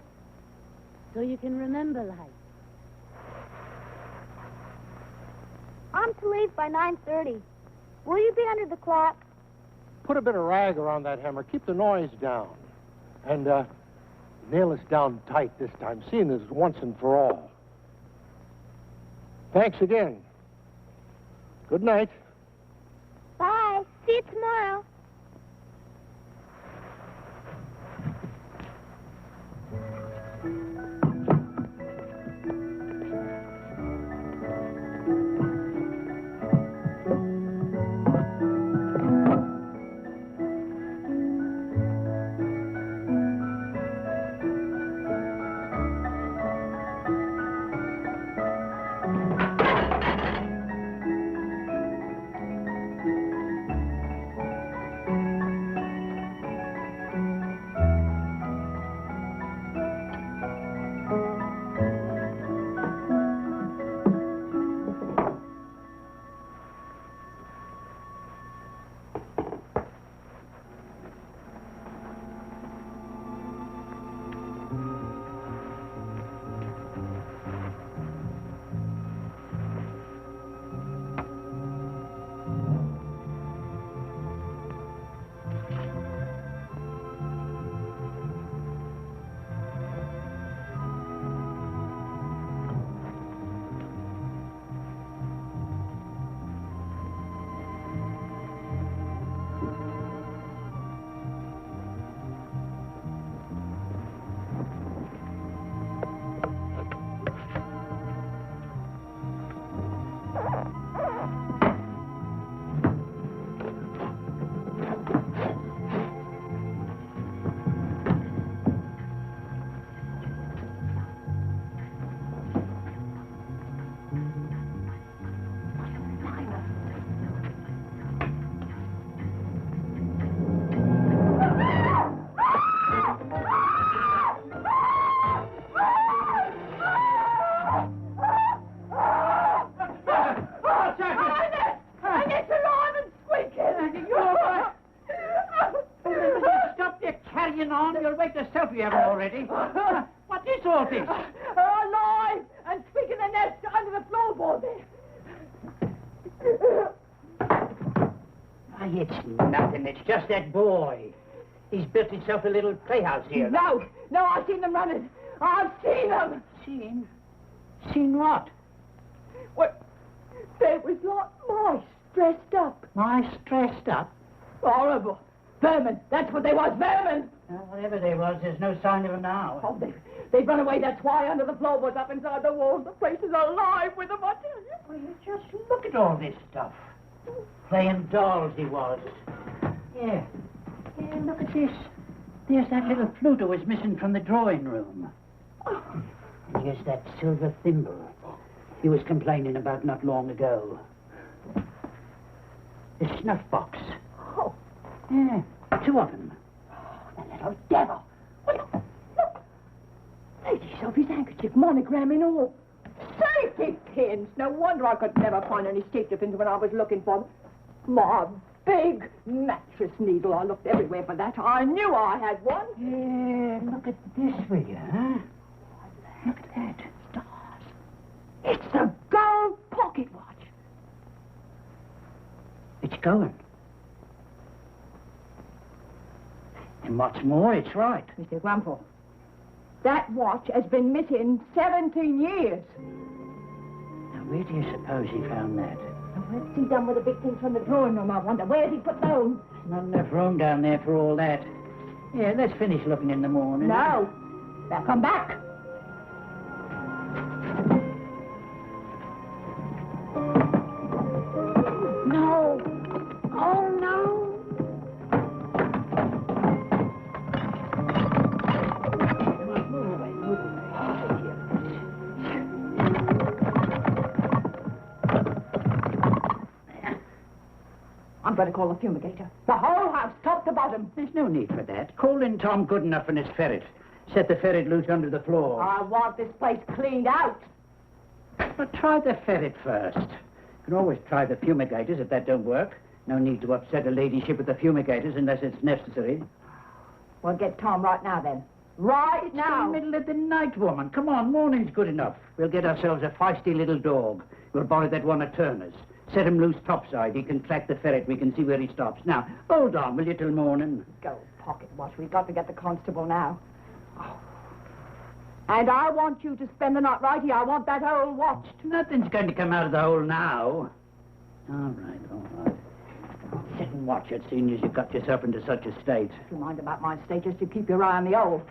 E: so you can remember life.
I: I'm to leave by 9:30. Will you be under the clock?
F: Put a bit of rag around that hammer. Keep the noise down. And, nail us down tight this time, seeing this once and for all. Thanks again. Good night.
C: Bye. See you tomorrow.
D: if you haven't already. What is all this?
B: Alive and speaking the nest under the floorboard there.
D: Why, it's nothing. It's just that boy. He's built himself a little playhouse here.
B: No, I've seen them running. I've seen them.
D: Seen? Seen what?
B: What? They was like mice dressed up.
D: Mice dressed up?
B: Horrible. Vermin. That's what they was, vermin.
D: Whatever they was, there's no sign of them now.
B: Oh, they've run away. That's why under the floorboards up inside the walls. The place is alive with them, I tell you.
D: Well, you just look at all this stuff. Playing dolls he was. Here, look at this. There's that little flute who was missing from the drawing room. And here's that silver thimble he was complaining about not long ago. The snuff box.
B: Oh.
D: Yeah, 2 of them.
B: The little devil. Well, look. Lady Sophie's handkerchief, monogram and all. Safety pins. No wonder I could never find any safety pins when I was looking for them. My big mattress needle. I looked everywhere for that. I knew I had one.
D: Yeah, look at this, will you, huh? Look at that.
B: Stars. It's a gold pocket watch.
D: It's going. And what's more, it's right.
B: Mr. Grumple, that watch has been missing 17 years.
D: Now, where do you suppose he found that?
B: What's he done with the big things from the drawing room, I wonder? Where'd he put those?
D: Not enough room down there for all that. Yeah, let's finish looking in the morning.
B: No. Now come back. No. Oh, no.
D: Come on, move away.
B: I'm going to call the fumigator. The whole house, top to bottom.
D: There's no need for that. Call in Tom Goodenough and his ferret. Set the ferret loose under the floor.
B: I want this place cleaned out.
D: But try the ferret first. You can always try the fumigators if that don't work. No need to upset a ladyship with the fumigators unless it's necessary.
B: We'll get Tom right now, then. Right
D: It's
B: now.
D: the middle of the night, woman. Come on, morning's good enough. We'll get ourselves a feisty little dog. We'll borrow that one of Turner's. Set him loose topside. He can track the ferret. We can see where he stops. Now, hold on, will you, till morning?
B: Go, pocket watch. We've got to get the constable now. Oh. And I want you to spend the night right here. I want that hole watched.
D: Nothing's going to come out of the hole now. All right, all right. Sit and watch it, seeing as you've got yourself into such a state.
B: If you mind about my state, just you keep your eye on the hole.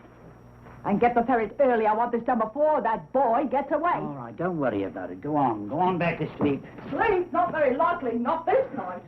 B: And get the ferret early. I want this done before that boy gets away.
D: All right, don't worry about it. Go on back to sleep.
B: Sleep? Not very likely. Not this night.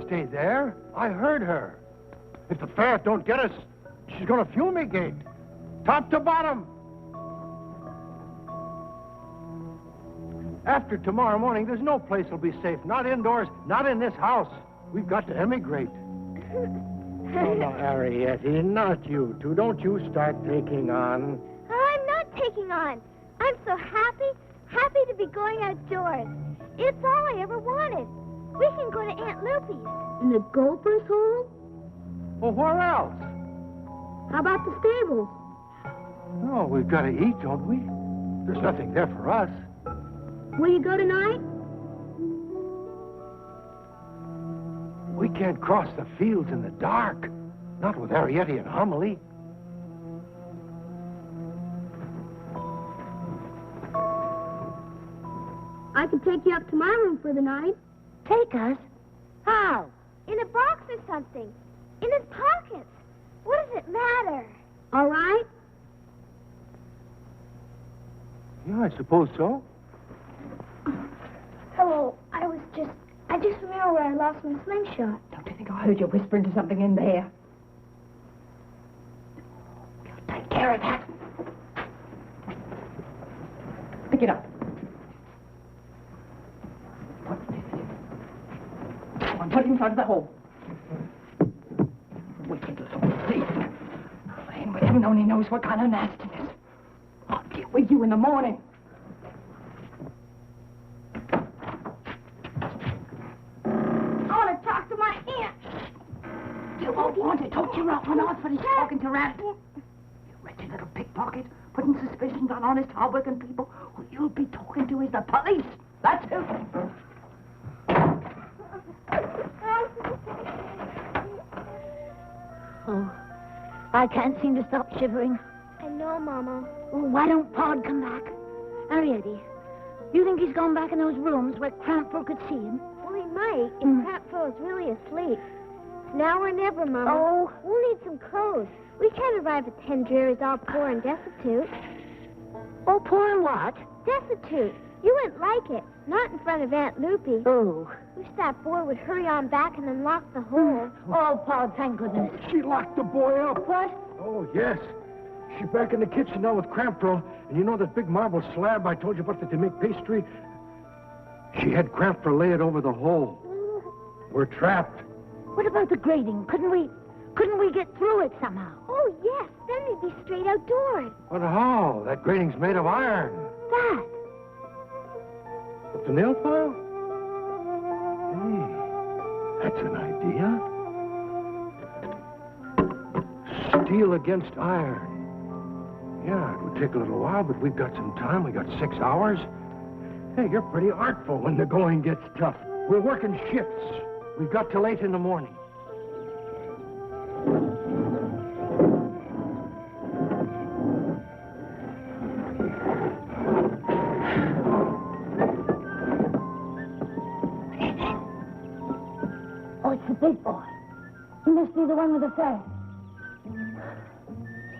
F: Stay there. I heard her. If the ferret don't get us, she's gonna fumigate. Top to bottom. After tomorrow morning, there's no place will be safe. Not indoors, not in this house. We've got to emigrate. No, Arietti, not you two. Don't you start taking on.
C: I'm not taking on. I'm so happy to be going outdoors. It's all I ever wanted. We can go to Aunt Loopy's.
I: In the gopher's hole?
F: Well, where else?
I: How about the stables?
F: No, we've got to eat, don't we? There's nothing there for us.
I: Will you go tonight?
F: We can't cross the fields in the dark. Not with Arietti and Homily.
I: I can take you up to my room for the night.
C: Take us? How? In a box or something. In his pockets. What does it matter?
I: All right?
F: Yeah, I suppose so.
I: Hello. I just remember where I lost my slingshot.
B: Don't you think I heard you whispering to something in there? You'll take care of that. Pick it up. Put it in front of the hole. Wicked little thief. And heaven only knows what kind of nastiness. I'll deal with you in the morning.
I: I want to talk to my aunt.
B: You won't want to talk to your off and off when he's talking to Rabbit. You wretched little pickpocket, putting suspicions on honest, hard-working people who you'll be talking to is the police. That's who.
E: Oh, I can't seem to stop shivering.
I: I know, Mama.
E: Oh, why don't Pod come back? Arietti, you think he's gone back in those rooms where Crampford could see him?
I: Well, he might, if Crampford is really asleep. Now or never, Mama.
E: Oh.
I: We'll need some clothes. We can't arrive at Tangiers all poor and destitute.
E: Oh, poor and what?
I: Destitute. You wouldn't like it. Not in front of Aunt Loopy.
E: Oh.
I: Wish that boy would hurry on back and unlock the hole.
E: Oh, Pod, thank goodness.
F: She locked the boy up.
E: What?
F: Oh, yes. She's back in the kitchen now with Crampford. And you know that big marble slab I told you about that they make pastry? She had Crampford lay it over the hole. We're trapped.
E: What about the grating? Couldn't we get through it somehow?
I: Oh, yes. Then we'd be straight outdoors.
F: But how? That grating's made of iron.
E: That.
F: With the nail file? Hey, that's an idea. Steel against iron. Yeah, it would take a little while, but we've got some time. We got 6 hours. Hey, you're pretty artful when the going gets tough. We're working shifts. We've got till 8 in the morning.
E: Oh, it's the big boy. He must be the one with the ferret.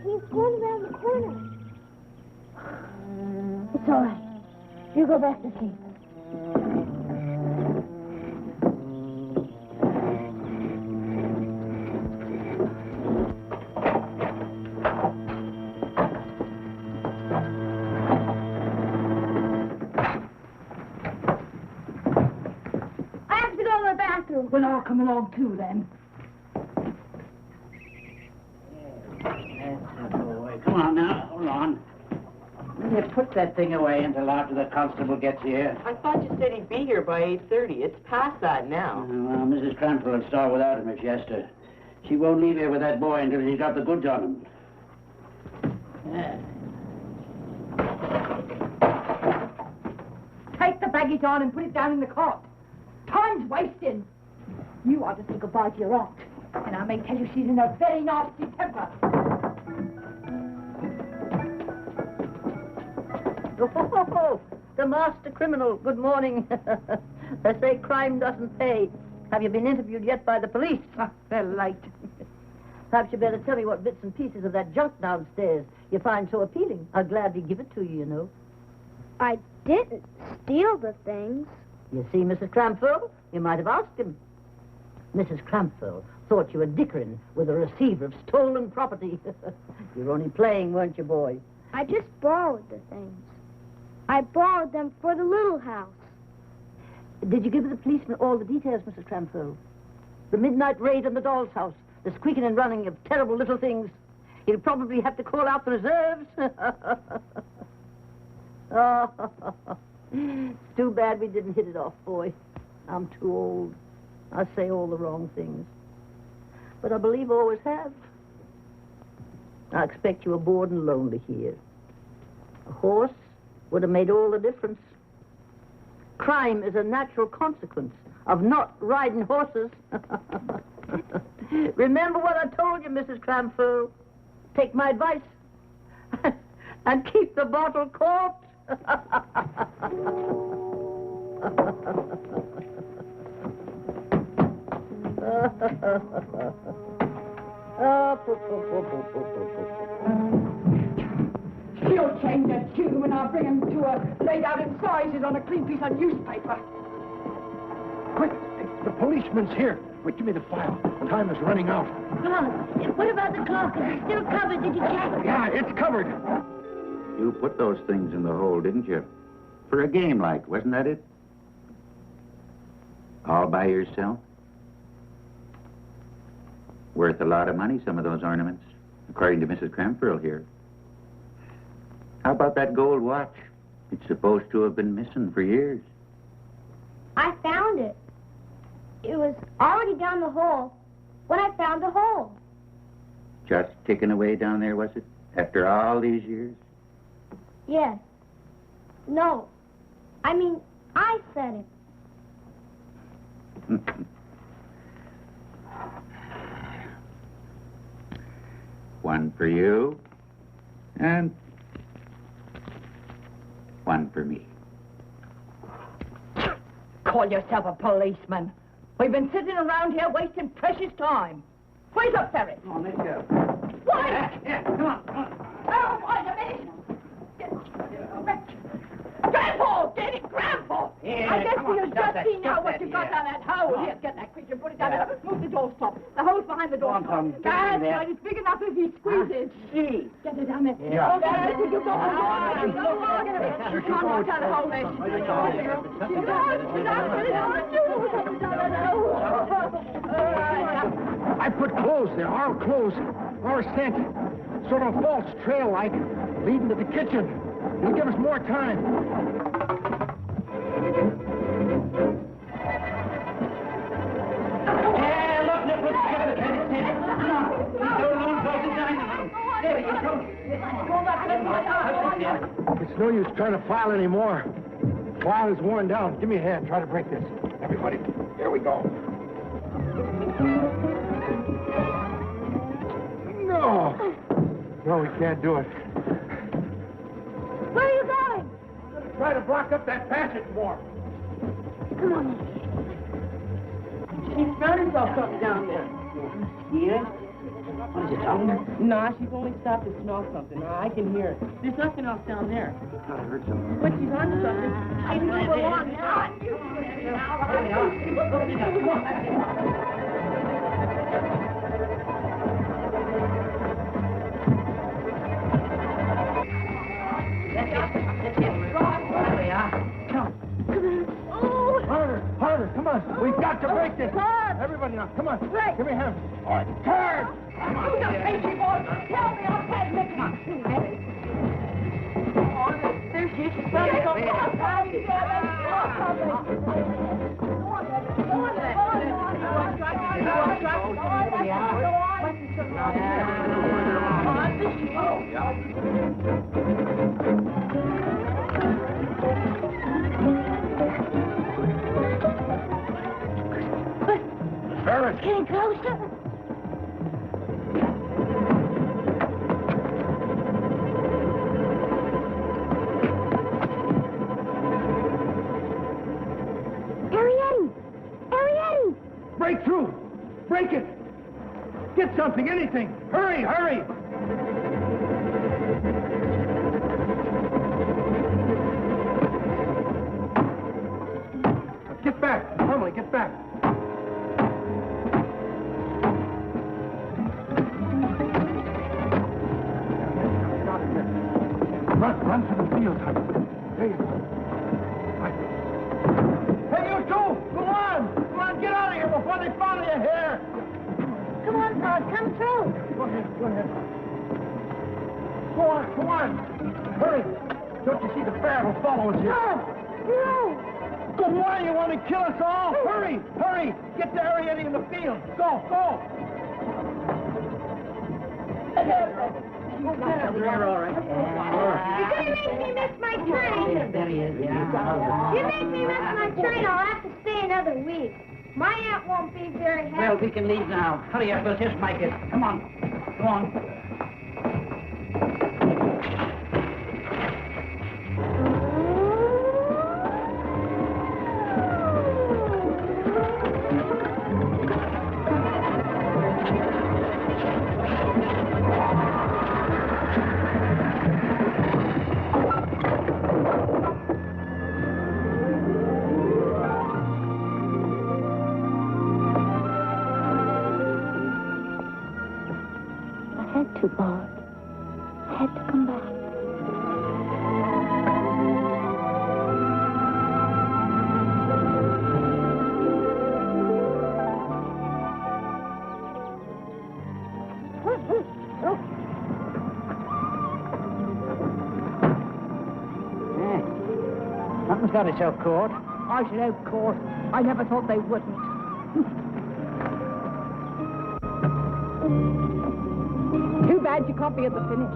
I: He's going around the corner.
E: It's all right. You go back to sleep.
B: I have to go to the bathroom. Well, I'll come along too, then.
D: Come on now, hold on. You put that thing away until after the constable gets here.
J: I thought you said he'd be here by 8:30. It's past that now.
D: Well, Mrs. Crampford will start without him if she has to. She won't leave here with that boy until she's got the goods on him. Yeah.
B: Take the baggage on and put it down in the cart. Time's wasting. You ought to say goodbye to your aunt. And I may tell you she's in a very nasty temper.
G: Oh, the master criminal. Good morning. They say crime doesn't pay. Have you been interviewed yet by the police?
B: Ah, they're late.
G: Perhaps you better tell me what bits and pieces of that junk downstairs you find so appealing. I'll gladly give it to you, you know.
I: I didn't steal the things.
G: You see, Mrs. Crampford, you might have asked him. Mrs. Crampford thought you were dickering with a receiver of stolen property. You were only playing, weren't you, boy?
I: I just borrowed the things. I borrowed them for the little house.
G: Did you give the policeman all the details, Mrs. Crampford? The midnight raid on the doll's house, the squeaking and running of terrible little things. He'll probably have to call out the reserves. Oh, it's too bad we didn't hit it off, boy. I'm too old. I say all the wrong things. But I believe I always have. I expect you were bored and lonely here. A horse would have made all the difference. Crime is a natural consequence of not riding horses. Remember what I told you, Mrs. Crampford. Take my advice and keep the bottle corked.
B: He'll change that tune when I bring him to a laid out in sizes on a clean piece of newspaper.
F: The policeman's here. Wait, give me the file. Time is running out.
E: Come what about the clock? Is it still covered? Did you check?
F: Yeah, it's covered.
K: You put those things in the hole, didn't you? For a game like, wasn't that it? All by yourself? Worth a lot of money, some of those ornaments, according to Mrs. Cramfurl here. How about that gold watch? It's supposed to have been missing for years.
I: I found it. It was already down the hole when I found the hole.
K: Just ticking away down there, was it? After all these years?
I: Yes. No. I mean, I said it.
K: One for you, and one for me.
B: Call yourself a policeman. We've been sitting around here wasting precious time. Where's the ferret?
D: Come on, let's go.
B: What?
D: Yeah, come on, come on.
B: Oh, wait a minute. Grandpa! Get it, Grandpa!
D: Yeah,
B: I guess
D: come on,
B: you've
D: stop
B: just
D: that,
B: seen
D: stop
B: now what
D: that,
B: you've got
D: yeah.
B: down that hole. Here, get that creature, put it down there. Move the door stop. The hole's behind the door
D: Go on,
B: stop.
D: Tom, get it in
B: That's
D: there.
B: right, it's big enough if he squeezes.
D: See.
B: Get it down there.
D: Yeah.
B: Oh, there, you go on, go on. You can't knock down the hole there.
F: I put clothes there, our clothes, our scent. Sort of a false trail like, leading to the kitchen. It'll give us more time.
D: Yeah, look, let's get it. Come on. Go along, go to the dining room. There you go.
F: It's no use trying to file anymore. File is worn down. Give me a hand. Try to break this. Everybody, here we go. No. No, we can't do it.
I: Where are you going?
F: Try to block up that passage more.
I: Come on.
J: She found herself something down there.
D: Yeah? What is it, Tom?
J: Nah, she's only stopped to smell something. I can hear it. There's nothing else down there.
D: I thought I heard something.
J: But she's on something.
B: I move along now.
F: Harder, come on. We've got to break this. Everybody now, come on.
B: Right.
F: Give me a hand. All right, turn.
B: Come on, crazy boy. Tell me I'll take it. Come on.
J: There she is. She's found something.
F: Ferret.
I: Getting closer. Arietti! Arietti!
F: Break through. Break it. Get something, anything. Hurry, hurry. Get back. Emily, get back. Run to the field, honey. There you go. Right. Hey, you two! Go on! Come on, get out of here before they follow you here!
I: Come on, Todd, come through.
F: Go ahead, go ahead. Go on! Hurry! Don't you see the bear will follow us here?
I: No!
F: Go on, you want to kill us all? Hurry! Get to Arietti in the field. Go!
D: You're all right.
C: You're going to make me miss my train.
D: There he is, yeah.
C: You make me miss my train, I'll have to stay another week. My aunt won't be very happy.
D: Well, we can leave now. Hurry up, we'll just make it. Come on. Go on.
B: too bored. I had to come back.
D: Nothing's got itself caught.
B: I should have caught. I never thought they wouldn't. Too bad you can't be at the finish.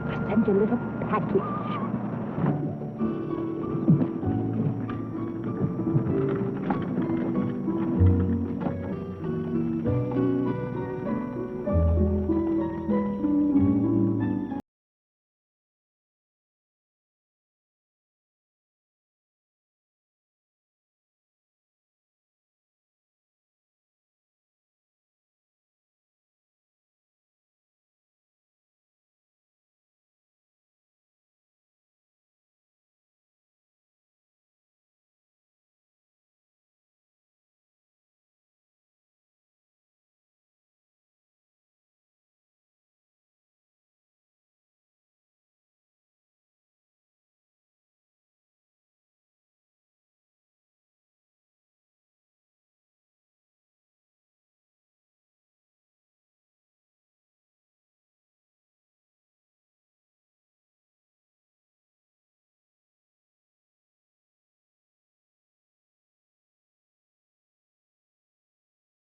B: I'll send you a little package.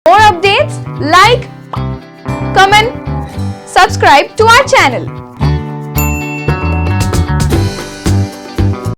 L: More updates, like, comment, subscribe to our channel.